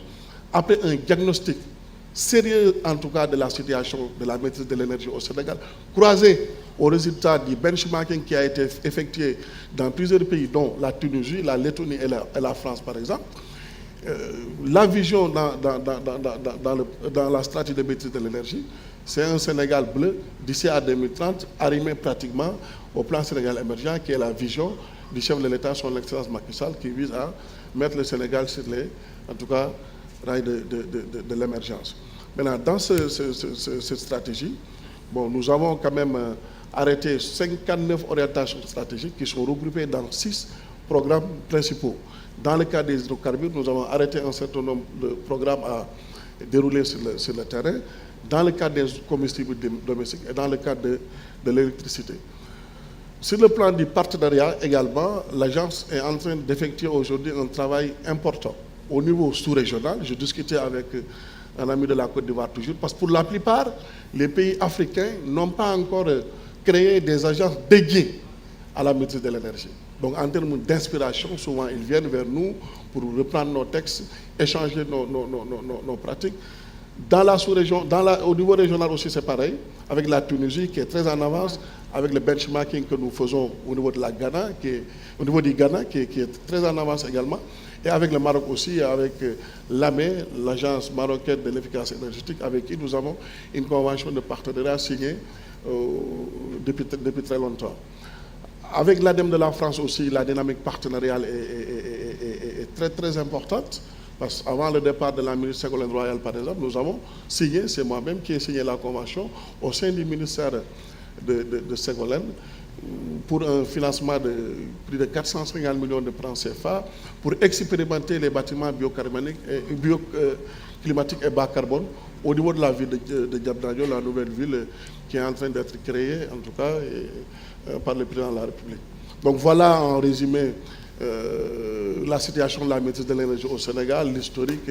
Après un diagnostic sérieux, en tout cas, de la situation de la maîtrise de l'énergie au Sénégal, croisé aux résultats du benchmarking qui a été effectué dans plusieurs pays, dont la Tunisie, la Lettonie et la France, par exemple. La vision dans la stratégie de maîtrise de l'énergie, c'est un Sénégal bleu d'ici à 2030, arrimé pratiquement au plan Sénégal émergent, qui est la vision du chef de l'État, son Excellence Macky Sall, qui vise à mettre le Sénégal sur les, en tout cas, rails de l'émergence. Maintenant, dans cette stratégie, bon, nous avons quand même arrêté 59 orientations stratégiques qui sont regroupées dans 6 programmes principaux. Dans le cas des hydrocarbures, nous avons arrêté un certain nombre de programmes à dérouler sur le terrain, dans le cadre des combustibles domestiques et dans le cadre de l'électricité. Sur le plan du partenariat également, l'agence est en train d'effectuer aujourd'hui un travail important. Au niveau sous-régional, je discutais avec un ami de la Côte d'Ivoire toujours, parce que pour la plupart, les pays africains n'ont pas encore créé des agences dédiées à la maîtrise de l'énergie. Donc en termes d'inspiration, souvent ils viennent vers nous pour reprendre nos textes, échanger nos pratiques. Dans la sous-région, au niveau régional aussi c'est pareil, avec la Tunisie qui est très en avance, avec le benchmarking que nous faisons au niveau de la Ghana, au niveau du Ghana qui est très en avance également. Et avec le Maroc aussi, avec l'AME, l'Agence marocaine de l'efficacité énergétique, avec qui nous avons une convention de partenariat signée depuis très longtemps. Avec l'ADEME de la France aussi, la dynamique partenariale est très très importante. Parce qu'avant le départ de la ministre Ségolène Royal, par exemple, nous avons signé, c'est moi-même qui ai signé la convention au sein du ministère de Ségolène, pour un financement de plus de 450 millions de francs CFA pour expérimenter les bâtiments bioclimatiques et bas carbone au niveau de la ville de Diamniadio, la nouvelle ville qui est en train d'être créée, en tout cas, par le président de la République. Donc voilà en résumé la situation de la maîtrise de l'énergie au Sénégal, l'historique.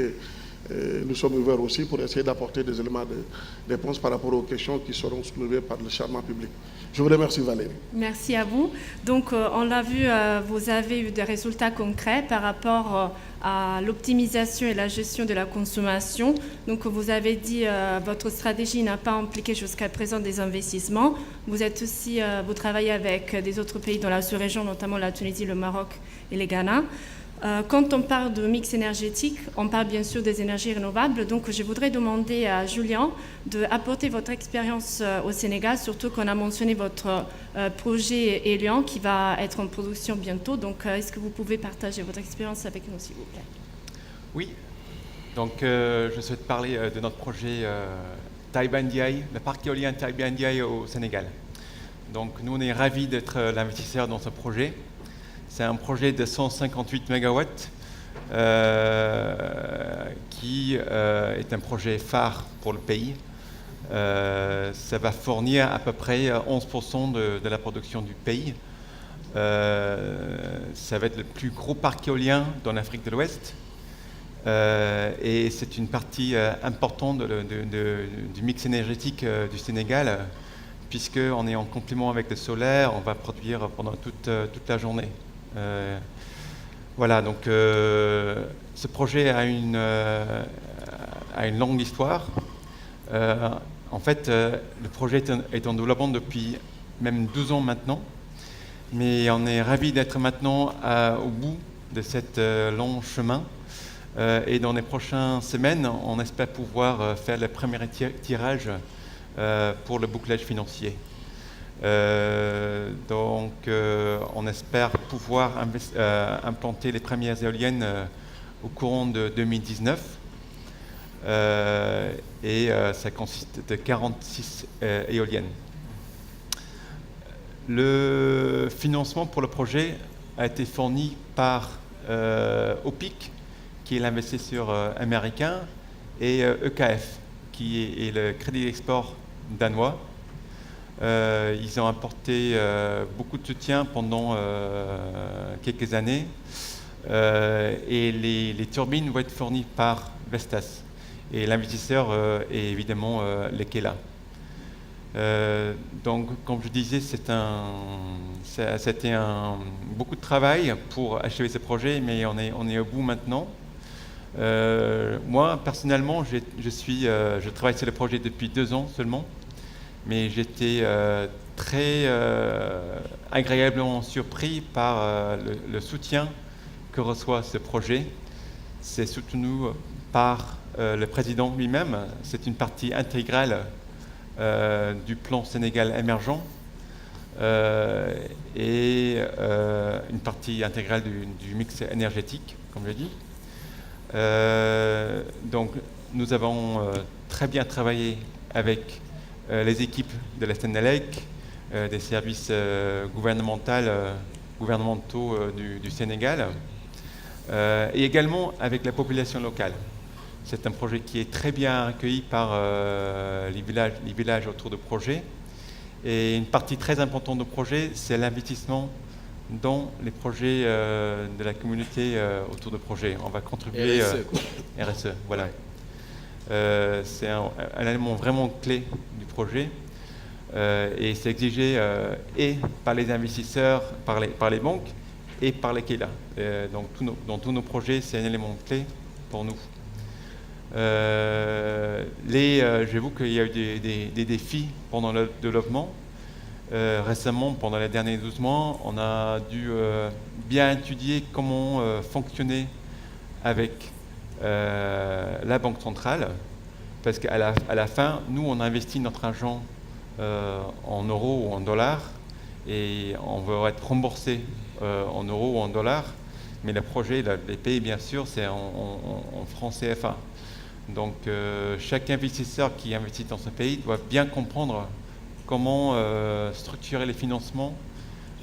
Nous sommes ouverts aussi pour essayer d'apporter des éléments de réponse par rapport aux questions qui seront soulevées par le charmant public. Je vous remercie Valérie. Merci à vous. Donc on l'a vu, vous avez eu des résultats concrets par rapport à l'optimisation et la gestion de la consommation. Donc vous avez dit votre stratégie n'a pas impliqué jusqu'à présent des investissements. Vous êtes aussi, vous travaillez avec des autres pays dans la sous-région, notamment la Tunisie, le Maroc et les Ghana. Quand on parle de mix énergétique, on parle bien sûr des énergies renouvelables. Donc, je voudrais demander à Julien d'apporter votre expérience au Sénégal, surtout qu'on a mentionné votre projet Elian qui va être en production bientôt. Donc, est-ce que vous pouvez partager votre expérience avec nous, s'il vous plaît? Oui. Donc, je souhaite parler de notre projet Taïba Ndiaye, le parc éolien Taïba Ndiaye au Sénégal. Donc, nous, on est ravis d'être l'investisseur dans ce projet. C'est un projet de 158 MW qui est un projet phare pour le pays. Ça va fournir à peu près 11% de la production du pays. Ça va être le plus gros parc éolien dans l'Afrique de l'Ouest. Et c'est une partie importante du mix énergétique du Sénégal, puisqu'on est en complément avec le solaire, on va produire pendant toute la journée. Voilà, donc ce projet a une longue histoire. En fait, le projet est en développement depuis même 12 ans maintenant. mais on est ravis d'être maintenant au bout de cet long chemin. Et dans les prochaines semaines, on espère pouvoir faire le premier tirage pour le bouclage financier. Donc, on espère pouvoir implanter les premières éoliennes au courant de 2019. Ça consiste de 46 éoliennes. Le financement pour le projet a été fourni par OPIC, qui est l'investisseur américain, et EKF, qui est le crédit d'export danois. Ils ont apporté beaucoup de soutien pendant quelques années et les turbines vont être fournies par Vestas. Et l'investisseur est évidemment Lekela. Donc, comme je disais, c'était beaucoup de travail pour achever ce projet, mais on est au bout maintenant. Moi, personnellement, je travaille sur le projet depuis 2 ans seulement, mais j'étais très agréablement surpris par le soutien que reçoit ce projet. C'est soutenu par le président lui-même. C'est une partie intégrale du plan Sénégal émergent et une partie intégrale du mix énergétique, comme je dis. Donc, nous avons très bien travaillé avec les équipes de la Sénélec, des services gouvernementaux du Sénégal, et également avec la population locale. C'est un projet qui est très bien accueilli par les villages autour du projet. Et une partie très importante du projet, c'est l'investissement dans les projets de la communauté autour du projet. On va contribuer... RSE, voilà. C'est un élément vraiment clé du projet. Et c'est exigé et par les investisseurs, par les banques et par les KELA. Donc dans tous nos projets, c'est un élément clé pour nous. J'avoue qu'il y a eu des défis pendant le développement. Récemment, pendant les derniers 12 mois, on a dû bien étudier comment fonctionner avec la Banque centrale, parce qu'à la fin, nous, on investit notre argent en euros ou en dollars, et on veut être remboursé en euros ou en dollars, mais le projet, les pays, bien sûr, c'est en francs CFA. Donc, chaque investisseur qui investit dans ce pays doit bien comprendre comment structurer les financements,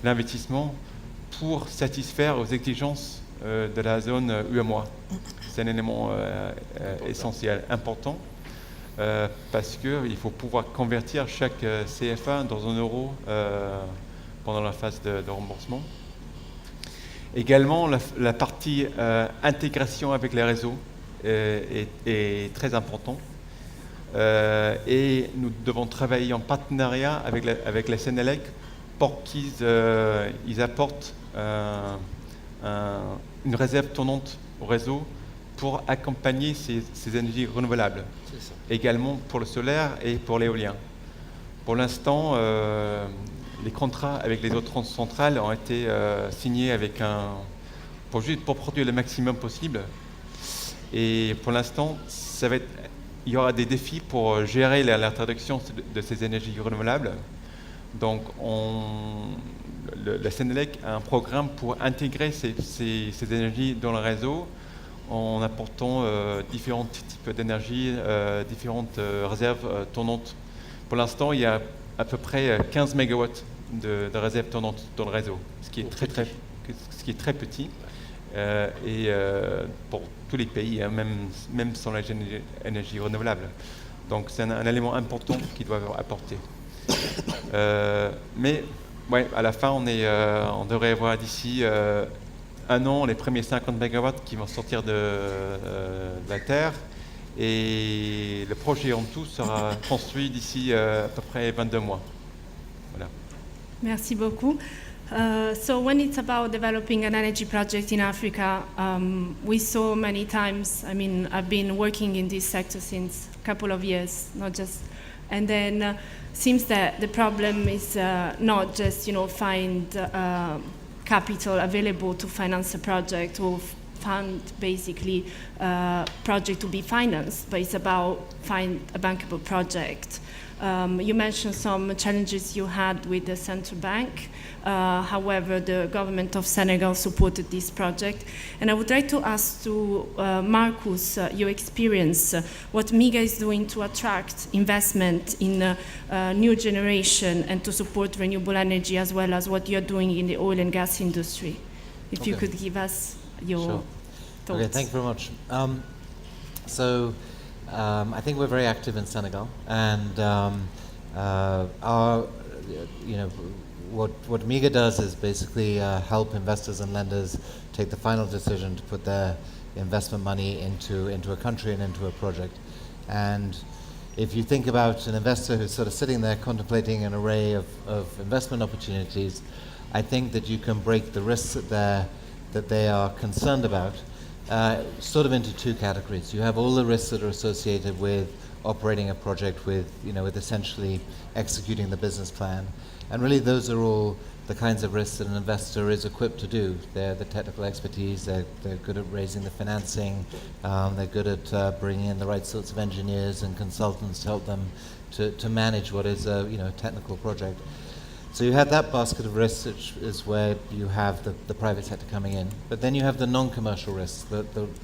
l'investissement, pour satisfaire aux exigences de la zone UEMOA. C'est un élément essentiel, important, parce qu'il faut pouvoir convertir chaque CFA dans un euro pendant la phase de remboursement. Également, la partie intégration avec les réseaux est très importante. Et nous devons travailler en partenariat avec la Sénélec pour qu'ils apportent une réserve tournante au réseau pour accompagner ces énergies renouvelables, également pour le solaire et pour l'éolien. Pour l'instant, les contrats avec les autres centrales ont été signés avec pour produire le maximum possible. Et pour l'instant, il y aura des défis pour gérer l'introduction de ces énergies renouvelables. Donc, la Sénélec a un programme pour intégrer ces énergies dans le réseau en apportant différents types d'énergie, différentes réserves tournantes. Pour l'instant, il y a à peu près 15 MW de réserves tournantes dans le réseau, ce qui est très petit. Et pour tous les pays, hein, même sans l'énergie renouvelable. Donc c'est un élément important qu'ils doivent apporter. Mais ouais, à la fin, on devrait avoir d'ici 1 an les premiers 50 MW qui vont sortir de la Terre. Et le projet en tout sera construit d'ici à peu près 22 mois. Voilà. Merci beaucoup. So when it's about developing an energy project in Africa, we saw many times, I've been working in this sector since a couple of years, not just And then seems that the problem is not just find capital available to finance a project or fund basically project to be financed, but it's about find a bankable project. You mentioned some challenges you had with the central bank. However, the government of Senegal supported this project. And I would like to ask to Marcus, your experience, what MIGA is doing to attract investment in new generation and to support renewable energy, as well as what you're doing in the oil and gas industry. If you could give us your thoughts. Okay, thank you very much. I think we're very active in Senegal, and what MIGA does is basically help investors and lenders take the final decision to put their investment money into a country and into a project. And if you think about an investor who's sort of sitting there contemplating an array of investment opportunities, I think that you can break the risks that they are concerned about sort of into two categories. You have all the risks that are associated with operating a project, with essentially executing the business plan, and really those are all the kinds of risks that an investor is equipped to do. They're the technical expertise, they're good at raising the financing, they're good at bringing in the right sorts of engineers and consultants to help them to manage what is a technical project. So you have that basket of risks, which is where you have the private sector coming in. But then you have the non-commercial risks,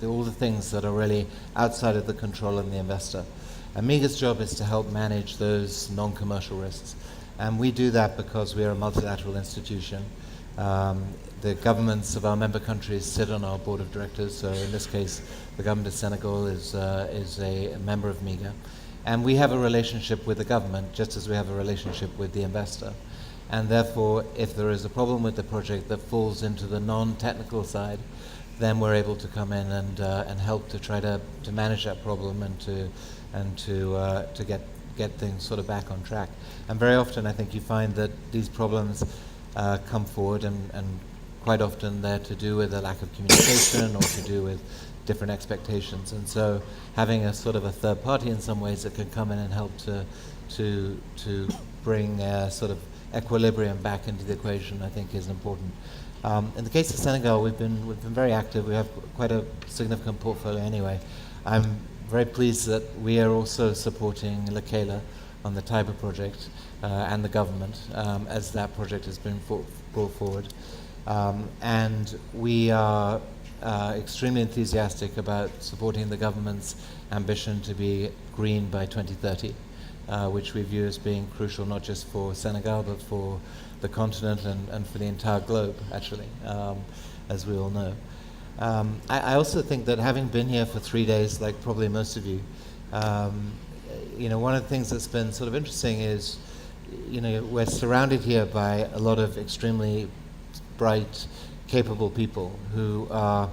all the things that are really outside of the control of the investor. And MIGA's job is to help manage those non-commercial risks. And we do that because we are a multilateral institution. The governments of our member countries sit on our board of directors. So in this case, the government of Senegal is a member of MIGA. And we have a relationship with the government, just as we have a relationship with the investor. And therefore, if there is a problem with the project that falls into the non-technical side, then we're able to come in and help to try to manage that problem and to get things sort of back on track. And very often, I think you find that these problems come forward, and quite often they're to do with a lack of communication or to do with different expectations. And so, having a sort of a third party in some ways that can come in and help to bring sort of equilibrium back into the equation, I think, is important. In the case of Senegal, we've been very active. We have quite a significant portfolio anyway. I'm very pleased that we are also supporting Lekela on the Tiber project and the government as that project has been brought forward. And we are extremely enthusiastic about supporting the government's ambition to be green by 2030. Which we view as being crucial not just for Senegal, but for the continent and for the entire globe, actually, as we all know. I also think that having been here for 3 days, like probably most of you, one of the things that's been sort of interesting is, we're surrounded here by a lot of extremely bright, capable people who are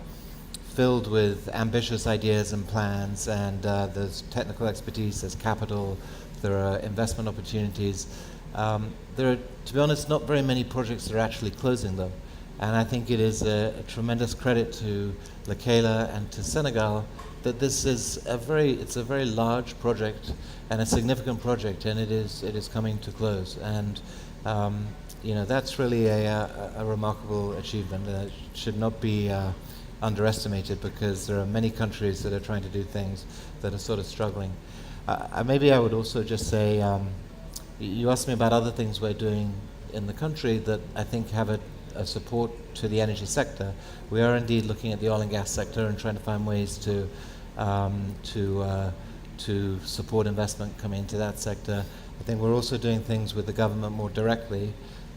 filled with ambitious ideas and plans, and there's technical expertise, there's capital, there are investment opportunities. There are, to be honest, not very many projects that are actually closing though. And I think it is a tremendous credit to Lekela and to Senegal that this is a very large project and a significant project, and it is coming to close. And that's really a remarkable achievement. It should not be underestimated, because there are many countries that are trying to do things that are sort of struggling. Maybe I would also just say, you asked me about other things we're doing in the country that I think have a support to the energy sector. We are indeed looking at the oil and gas sector and trying to find ways to support investment coming into that sector. I think we're also doing things with the government more directly.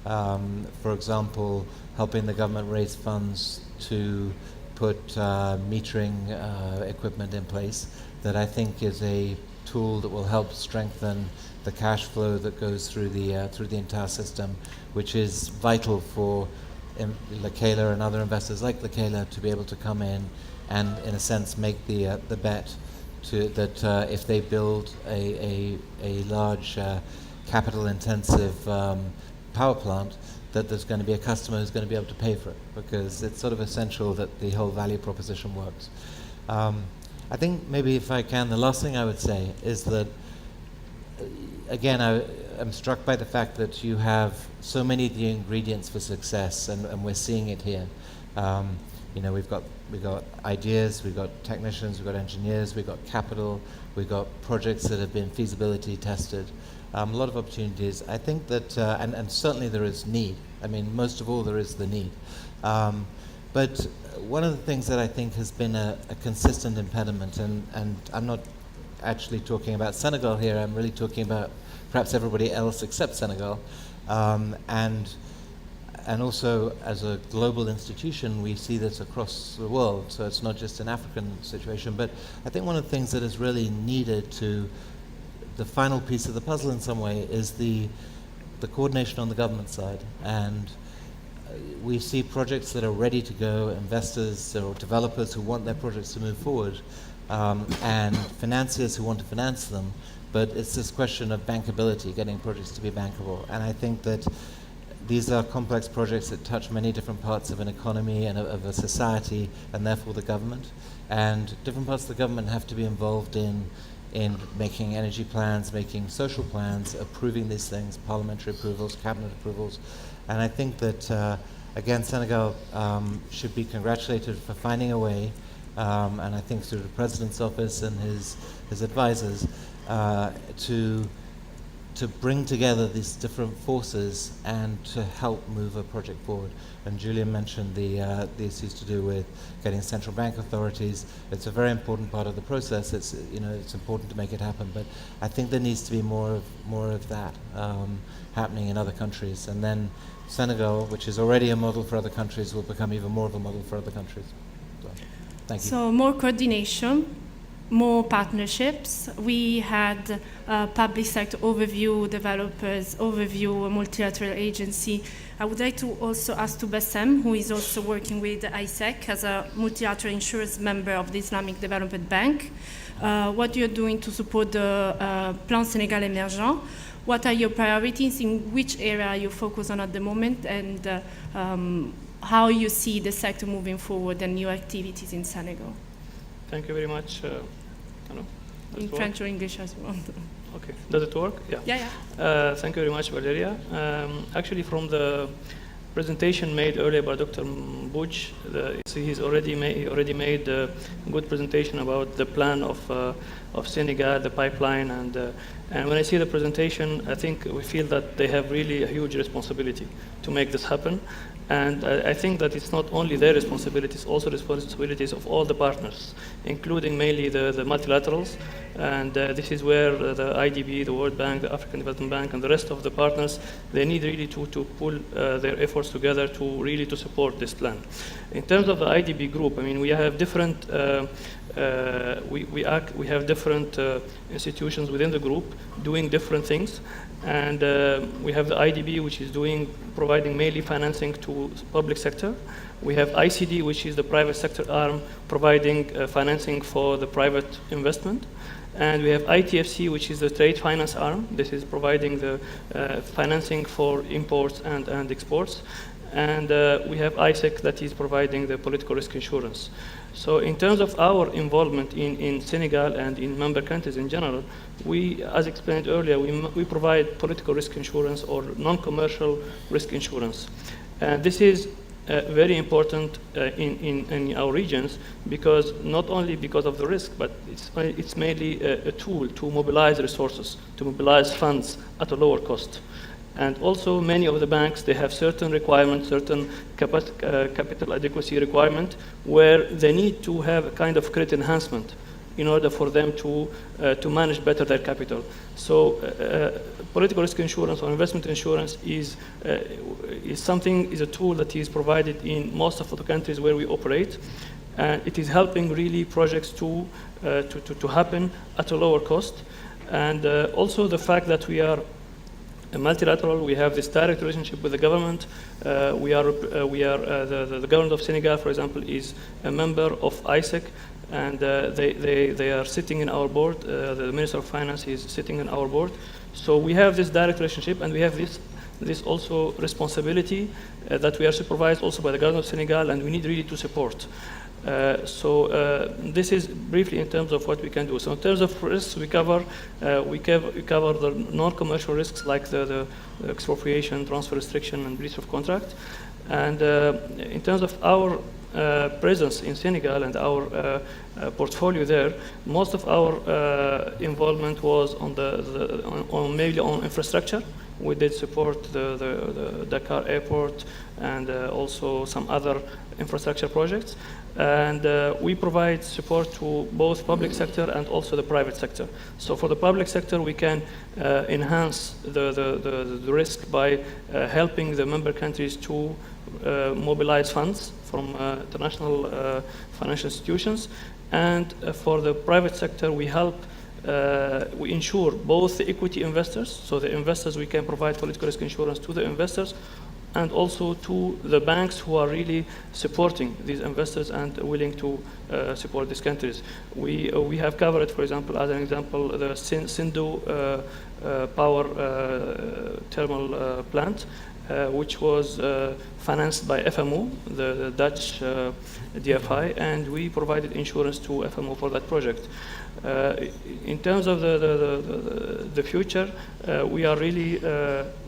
For example, helping the government raise funds to put metering equipment in place that I think is a tool that will help strengthen the cash flow that goes through the entire system, which is vital for Lekela and other investors like Lekela to be able to come in and, in a sense, make the bet that if they build a large capital-intensive power plant, that there's going to be a customer who's going to be able to pay for it, because it's sort of essential that the whole value proposition works. I think maybe if I can, the last thing I would say is that again, I'm struck by the fact that you have so many of the ingredients for success, and we're seeing it here. We've got ideas, we've got technicians, we've got engineers, we've got capital, we've got projects that have been feasibility tested. A lot of opportunities. I think that, and certainly there is need. I mean, most of all, there is the need. But one of the things that I think has been a consistent impediment, and I'm not actually talking about Senegal here, I'm really talking about perhaps everybody else except Senegal, and also as a global institution, we see this across the world, so it's not just an African situation. But I think one of the things that is really needed to the final piece of the puzzle in some way is the coordination on the government side. And we see projects that are ready to go, investors or developers who want their projects to move forward, and financiers who want to finance them. But it's this question of bankability, getting projects to be bankable. And I think that these are complex projects that touch many different parts of an economy and of a society, and therefore the government. And different parts of the government have to be involved in making energy plans, making social plans, approving these things, parliamentary approvals, cabinet approvals. And I think that, again, Senegal should be congratulated for finding a way, and I think through the President's office and his advisors, to bring together these different forces and to help move a project forward. And Julian mentioned the issues to do with getting central bank authorities. It's a very important part of the process. It's important to make it happen. But I think there needs to be more of that happening in other countries. And then Senegal, which is already a model for other countries, will become even more of a model for other countries. So, thank you. So more coordination, more partnerships. We had a public sector overview, developers overview, a multilateral agency. I would like to also ask to Bassem, who is also working with ISEC as a multilateral insurance member of the Islamic Development Bank, what you're doing to support the Plan Sénégal Émergent. What are your priorities, in which area you focus on at the moment, and how you see the sector moving forward and new activities in Senegal? Thank you very much. In French or English as well. Okay, does it work? Yeah. Yeah. Thank you very much, Valeria. Actually, from the presentation made earlier by Dr. Mbouch, he's already made a good presentation about the plan of Senegal, the pipeline, and when I see the presentation, I think we feel that they have really a huge responsibility to make this happen. And I think that it's not only their responsibility, it's also responsibilities of all the partners, including mainly the multilaterals. And this is where the IDB, the World Bank, the African Development Bank, and the rest of the partners, they need really to pull their efforts together to support this plan. In terms of the IDB group, I mean, we have different we have different institutions within the group doing different things. And we have the IDB, which is providing mainly financing to public sector. We have ICD, which is the private sector arm, providing financing for the private investment. And we have ITFC, which is the trade finance arm. This is providing the financing for imports and exports. And we have ISEC, that is providing the political risk insurance. So in terms of our involvement in Senegal and in member countries in general, we, as explained earlier, we provide political risk insurance or non-commercial risk insurance. This is very important in our regions, because not only because of the risk, but it's mainly a tool to mobilize resources, to mobilize funds at a lower cost. And also many of the banks, they have certain requirements, certain capital adequacy requirement, where they need to have a kind of credit enhancement in order for them to manage better their capital. So political risk insurance or investment insurance is a tool that is provided in most of the countries where we operate. And it is helping really projects to happen at a lower cost. And also the fact that we are a multilateral, we have this direct relationship with the government. The government of Senegal, for example, is a member of ISEC, and they are sitting in our board. The Minister of Finance is sitting in our board. So we have this direct relationship, and we have this also responsibility that we are supervised also by the government of Senegal, and we need really to support. This is briefly in terms of what we can do. So in terms of risks, we cover the non-commercial risks like the expropriation, transfer restriction, and breach of contract. And in terms of our presence in Senegal and our portfolio there, most of our involvement was on mainly on infrastructure. We did support the Dakar airport and also some other infrastructure projects. And we provide support to both public sector and also the private sector. So for the public sector, we can enhance the risk by helping the member countries to mobilize funds from international financial institutions. And for the private sector, we help, we insure both the equity investors, so the investors, we can provide political risk insurance to the investors, and also to the banks who are really supporting these investors and willing to support these countries. We have covered, for example, as an example, the Sindhu power thermal plant, which was financed by FMO, the Dutch DFI, and we provided insurance to FMO for that project. In terms of the future, we are really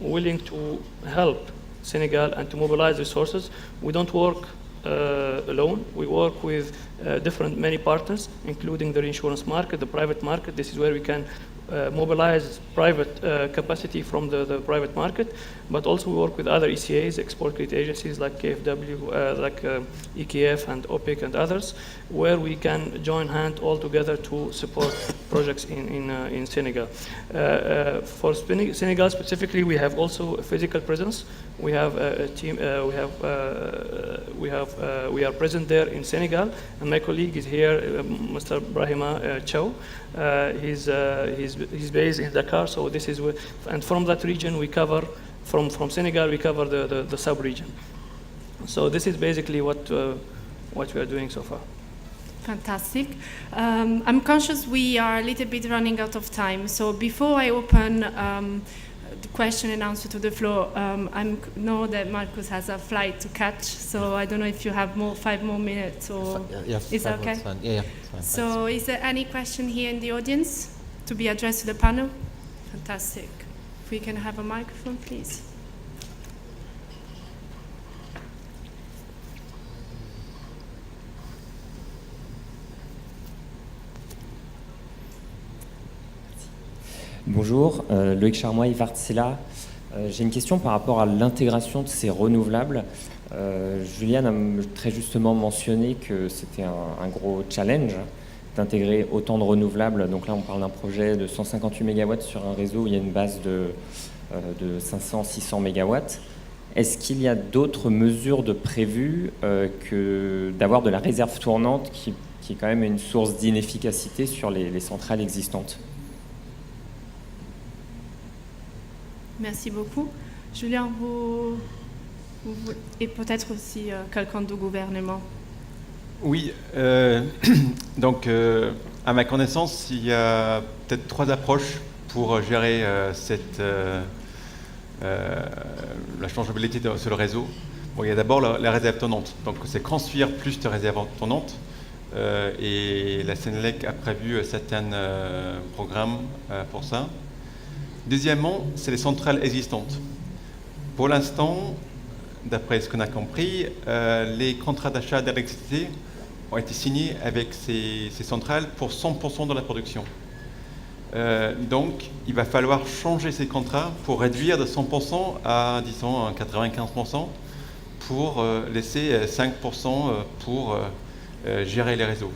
willing to help Senegal and to mobilize resources. We don't work alone. We work with many partners, including the reinsurance market, the private market. This is where we can mobilize private capacity from the private market, but also we work with other ECAs, export credit agencies like KfW, like EKF and OPIC and others, where we can join hands all together to support projects in Senegal. For Senegal specifically, we have also a physical presence. We have a team. We are present there in Senegal, and my colleague is here, Mr. Brahima Chow. He's based in Dakar, so this is and from that region we cover, from Senegal we cover the sub-region. So this is basically what we are doing so far. Fantastic. I'm conscious we are a little bit running out of time, so before I open the question and answer to the floor, I know that Marcus has a flight to catch, so I don't know if you have 5 more minutes or is that okay? Fine. Yeah, it's fine. So is there any question here in the audience to be addressed to the panel? Fantastic. If we can have a microphone, please. Bonjour, Loïc Charmoy, Vartsela. J'ai une question par rapport à l'intégration de ces renouvelables. Juliane a très justement mentionné que c'était un gros challenge d'intégrer autant de renouvelables. Donc là, on parle d'un projet de 158 MW sur un réseau où il y a une base de 500-600 MW. Est-ce qu'il y a d'autres mesures de prévues que d'avoir de la réserve tournante qui est quand même une source d'inefficacité sur les centrales existantes ? Merci beaucoup. Julien, vous et peut-être aussi quelqu'un du gouvernement. Oui, donc à ma connaissance, il y a peut-être 3 approches pour gérer la changeabilité sur le réseau. Bon, il y a d'abord la réserve tournante, donc c'est construire plus de réserves tournantes, et la Sénélec a prévu certains programmes pour ça. Deuxièmement, c'est les centrales existantes. Pour l'instant, d'après ce qu'on a compris, les contrats d'achat d'électricité ont été signés avec ces centrales pour 100% de la production. Donc, il va falloir changer ces contrats pour réduire de 100% à, disons, 95%, pour laisser 5% pour gérer les réseaux.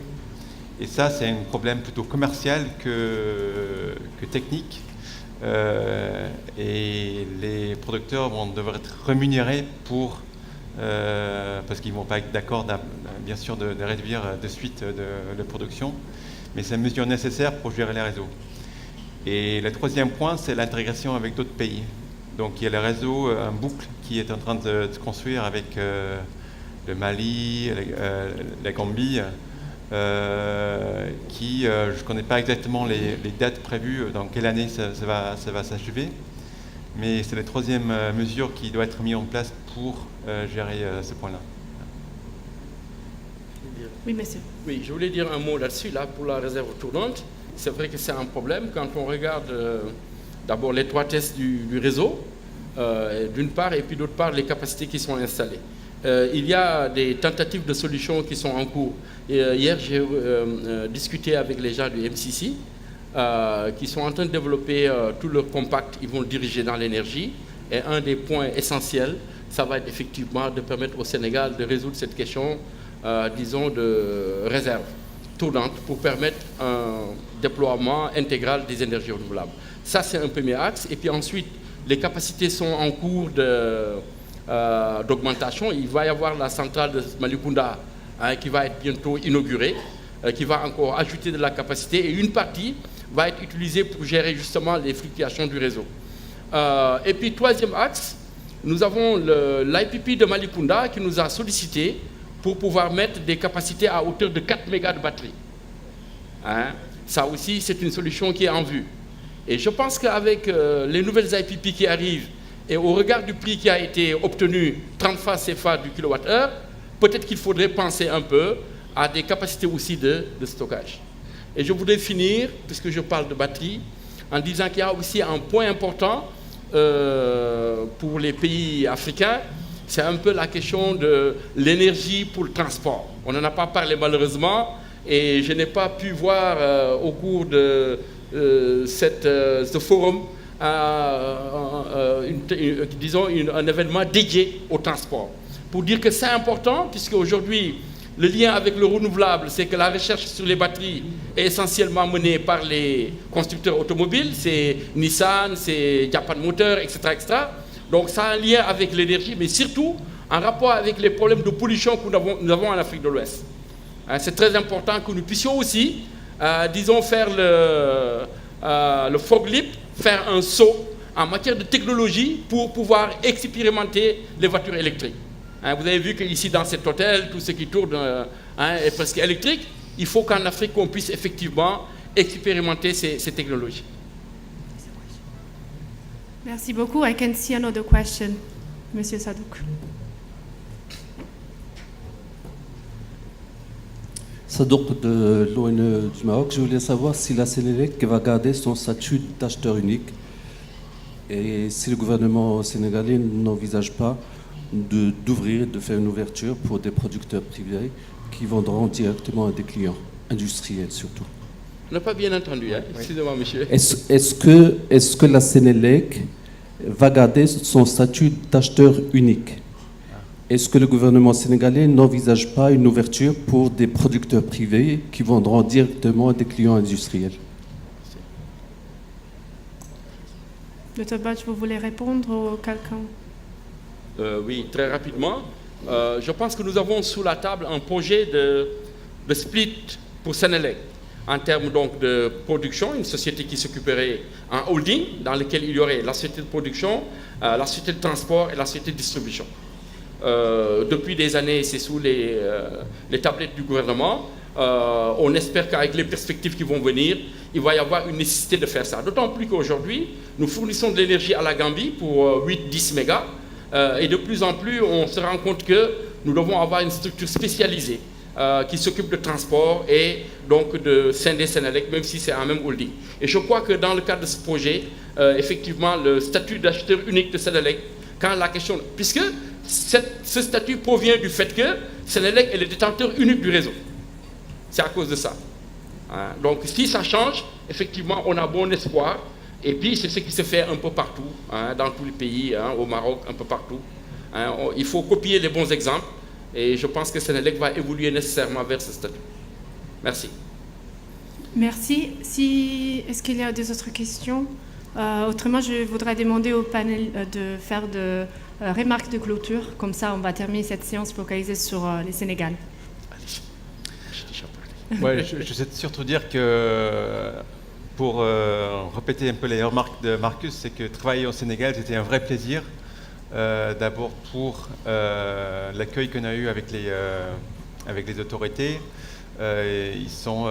Et ça, c'est un problème plutôt commercial que technique. Et les producteurs vont devoir être rémunérés parce qu'ils ne vont pas être d'accord, bien sûr, de réduire de suite de production, mais c'est une mesure nécessaire pour gérer les réseaux. Et le troisième point, c'est l'intégration avec d'autres pays. Donc il y a le réseau, un boucle qui est en train de se construire avec le Mali, la Gambie, qui, je ne connais pas exactement les dates prévues, dans quelle année ça va s'achever, mais c'est la troisième mesure qui doit être mise en place pour gérer ce point-là. Oui, monsieur. Oui, je voulais dire un mot là-dessus, là, pour la réserve tournante. C'est vrai que c'est un problème quand on regarde d'abord l'étroitesse du réseau, d'une part, et puis d'autre part, les capacités qui sont installées. Il y a des tentatives de solutions qui sont en cours. Hier, j'ai discuté avec les gens du MCC, qui sont en train de développer tout leur compact. Ils vont le diriger dans l'énergie. Et un des points essentiels, ça va être effectivement de permettre au Sénégal de résoudre cette question, disons, de réserve tournante pour permettre un déploiement intégral des énergies renouvelables. Ça, c'est un premier axe. Et puis ensuite, les capacités sont en cours d'augmentation. Il va y avoir la centrale de Malicounda qui va être bientôt inaugurée, qui va encore ajouter de la capacité. Et une partie va être utilisée pour gérer justement les fluctuations du réseau. Et puis, troisième axe, nous avons l'IPP de Malicounda qui nous a sollicité pour pouvoir mettre des capacités à hauteur de 4 mégas de batterie. Ça aussi, c'est une solution qui est en vue. Et je pense qu'avec les nouvelles IPP qui arrivent, et au regard du prix qui a été obtenu, 30 fois CFA du kilowattheure, peut-être qu'il faudrait penser un peu à des capacités aussi de stockage. Et je voudrais finir, puisque je parle de batterie, en disant qu'il y a aussi un point important pour les pays africains, c'est un peu la question de l'énergie pour le transport. On n'en a pas parlé malheureusement, et je n'ai pas pu voir au cours de ce forum, disons, un événement dédié au transport. Pour dire que c'est important, puisque aujourd'hui, le lien avec le renouvelable, c'est que la recherche sur les batteries est essentiellement menée par les constructeurs automobiles, c'est Nissan, c'est Japan Motor, etc., etc. Donc ça a un lien avec l'énergie, mais surtout en rapport avec les problèmes de pollution que nous avons en Afrique de l'Ouest. C'est très important que nous puissions aussi, disons, faire le fog leap, faire un saut en matière de technologie pour pouvoir expérimenter les voitures électriques. Vous avez vu qu'ici, dans cet hôtel, tout ce qui tourne est presque électrique. Il faut qu'en Afrique, on puisse effectivement expérimenter ces technologies. Merci beaucoup. I can see another question. Monsieur Sadouk. Sadouk de l'ONE du Maroc. Je voulais savoir si la Sénélec va garder son statut d'acheteur unique et si le gouvernement sénégalais n'envisage pas de faire une ouverture pour des producteurs privés qui vendront directement à des clients industriels surtout. On n'a pas bien entendu, hein? Excusez-moi, monsieur. Est-ce que la Sénélec va garder son statut d'acheteur unique? Est-ce que le gouvernement sénégalais n'envisage pas une ouverture pour des producteurs privés qui vendront directement à des clients industriels? Dr. Batch, vous voulez répondre ou quelqu'un? Oui, très rapidement. Je pense que nous avons sous la table un projet de split pour Sénélec en termes donc de production, une société qui s'occuperait en holding dans lequel il y aurait la société de production, la société de transport et la société de distribution. Depuis des années, c'est sous les tablettes du gouvernement. On espère qu'avec les perspectives qui vont venir, il va y avoir une nécessité de faire ça. D'autant plus qu'aujourd'hui, nous fournissons de l'énergie à la Gambie pour 8-10 mégas. Et de plus en plus, on se rend compte que nous devons avoir une structure spécialisée qui s'occupe de transport et donc de scinder Sénélec, même si c'est un même holding. Et je crois que dans le cadre de ce projet, effectivement, le statut d'acheteur unique de Sénélec, quand la question... Puisque ce statut provient du fait que Sénélec est le détenteur unique du réseau. C'est à cause de ça. Donc si ça change, effectivement, on a bon espoir. Et puis, c'est ce qui se fait un peu partout, dans tous les pays, au Maroc, un peu partout. Il faut copier les bons exemples. Et je pense que Sénélec va évoluer nécessairement vers ce statut. Merci. Merci. Est-ce qu'il y a des autres questions? Autrement, je voudrais demander au panel de faire de remarques de clôture. Comme ça, on va terminer cette séance focalisée sur les Sénégal. Ouais, je sais surtout dire que... Pour répéter un peu les remarques de Marcus, c'est que travailler au Sénégal, c'était un vrai plaisir. D'abord pour l'accueil qu'on a eu avec les autorités. Ils sont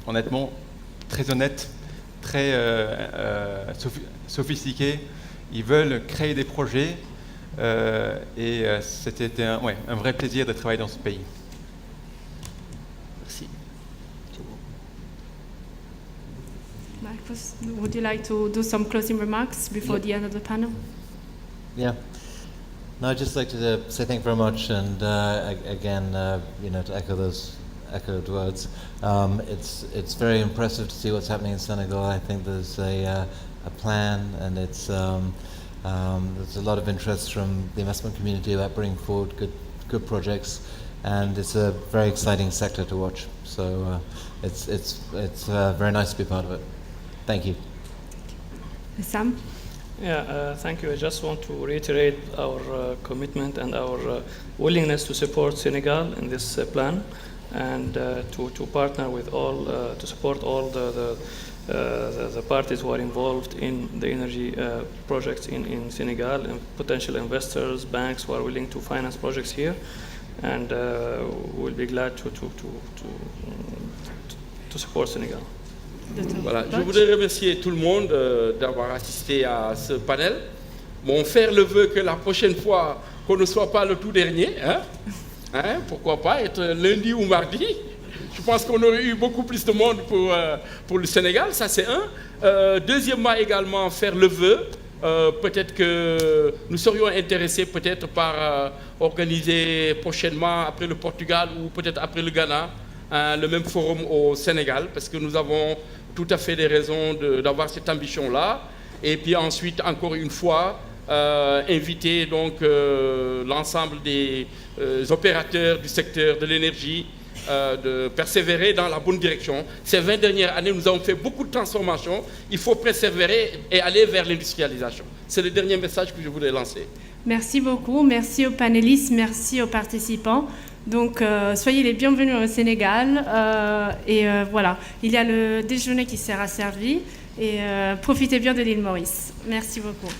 honnêtement très honnêtes, très sophistiqués. Ils veulent créer des projets et c'était un vrai plaisir de travailler dans ce pays. Merci. Marcus, would you like to do some closing remarks before the end of the panel? Yeah. No, I'd just like to say thank you very much, and again, to echo those echoed words. It's very impressive to see what's happening in Senegal. I think there's a plan, and there's a lot of interest from the investment community about bringing forward good projects, and it's a very exciting sector to watch. So it's very nice to be part of it. Thank you. Sam? Yeah, thank you. I just want to reiterate our commitment and our willingness to support Senegal in this plan, and to partner with all, to support all the parties who are involved in the energy projects in Senegal, and potential investors, banks who are willing to finance projects here, and we'll be glad to support Senegal. Voilà, je voudrais remercier tout le monde d'avoir assisté à ce panel. Bon, faire le vœu que la prochaine fois, qu'on ne soit pas le tout dernier, pourquoi pas être lundi ou mardi. Je pense qu'on aurait eu beaucoup plus de monde pour le Sénégal, ça c'est un. Deuxièmement également, faire le vœu. Peut-être que nous serions intéressés peut-être par organiser prochainement, après le Portugal ou peut-être après le Ghana, le même forum au Sénégal, parce que nous avons tout à fait des raisons d'avoir cette ambition-là. Et puis ensuite, encore une fois, inviter donc l'ensemble des opérateurs du secteur de l'énergie de persévérer dans la bonne direction. Ces 20 dernières années, nous avons fait beaucoup de transformations. Il faut persévérer et aller vers l'industrialisation. C'est le dernier message que je voulais lancer. Merci beaucoup, merci aux panélistes, merci aux participants. Donc, soyez les bienvenus au Sénégal. Voilà, il y a le déjeuner qui sera servi. Et profitez bien de l'île Maurice. Merci beaucoup.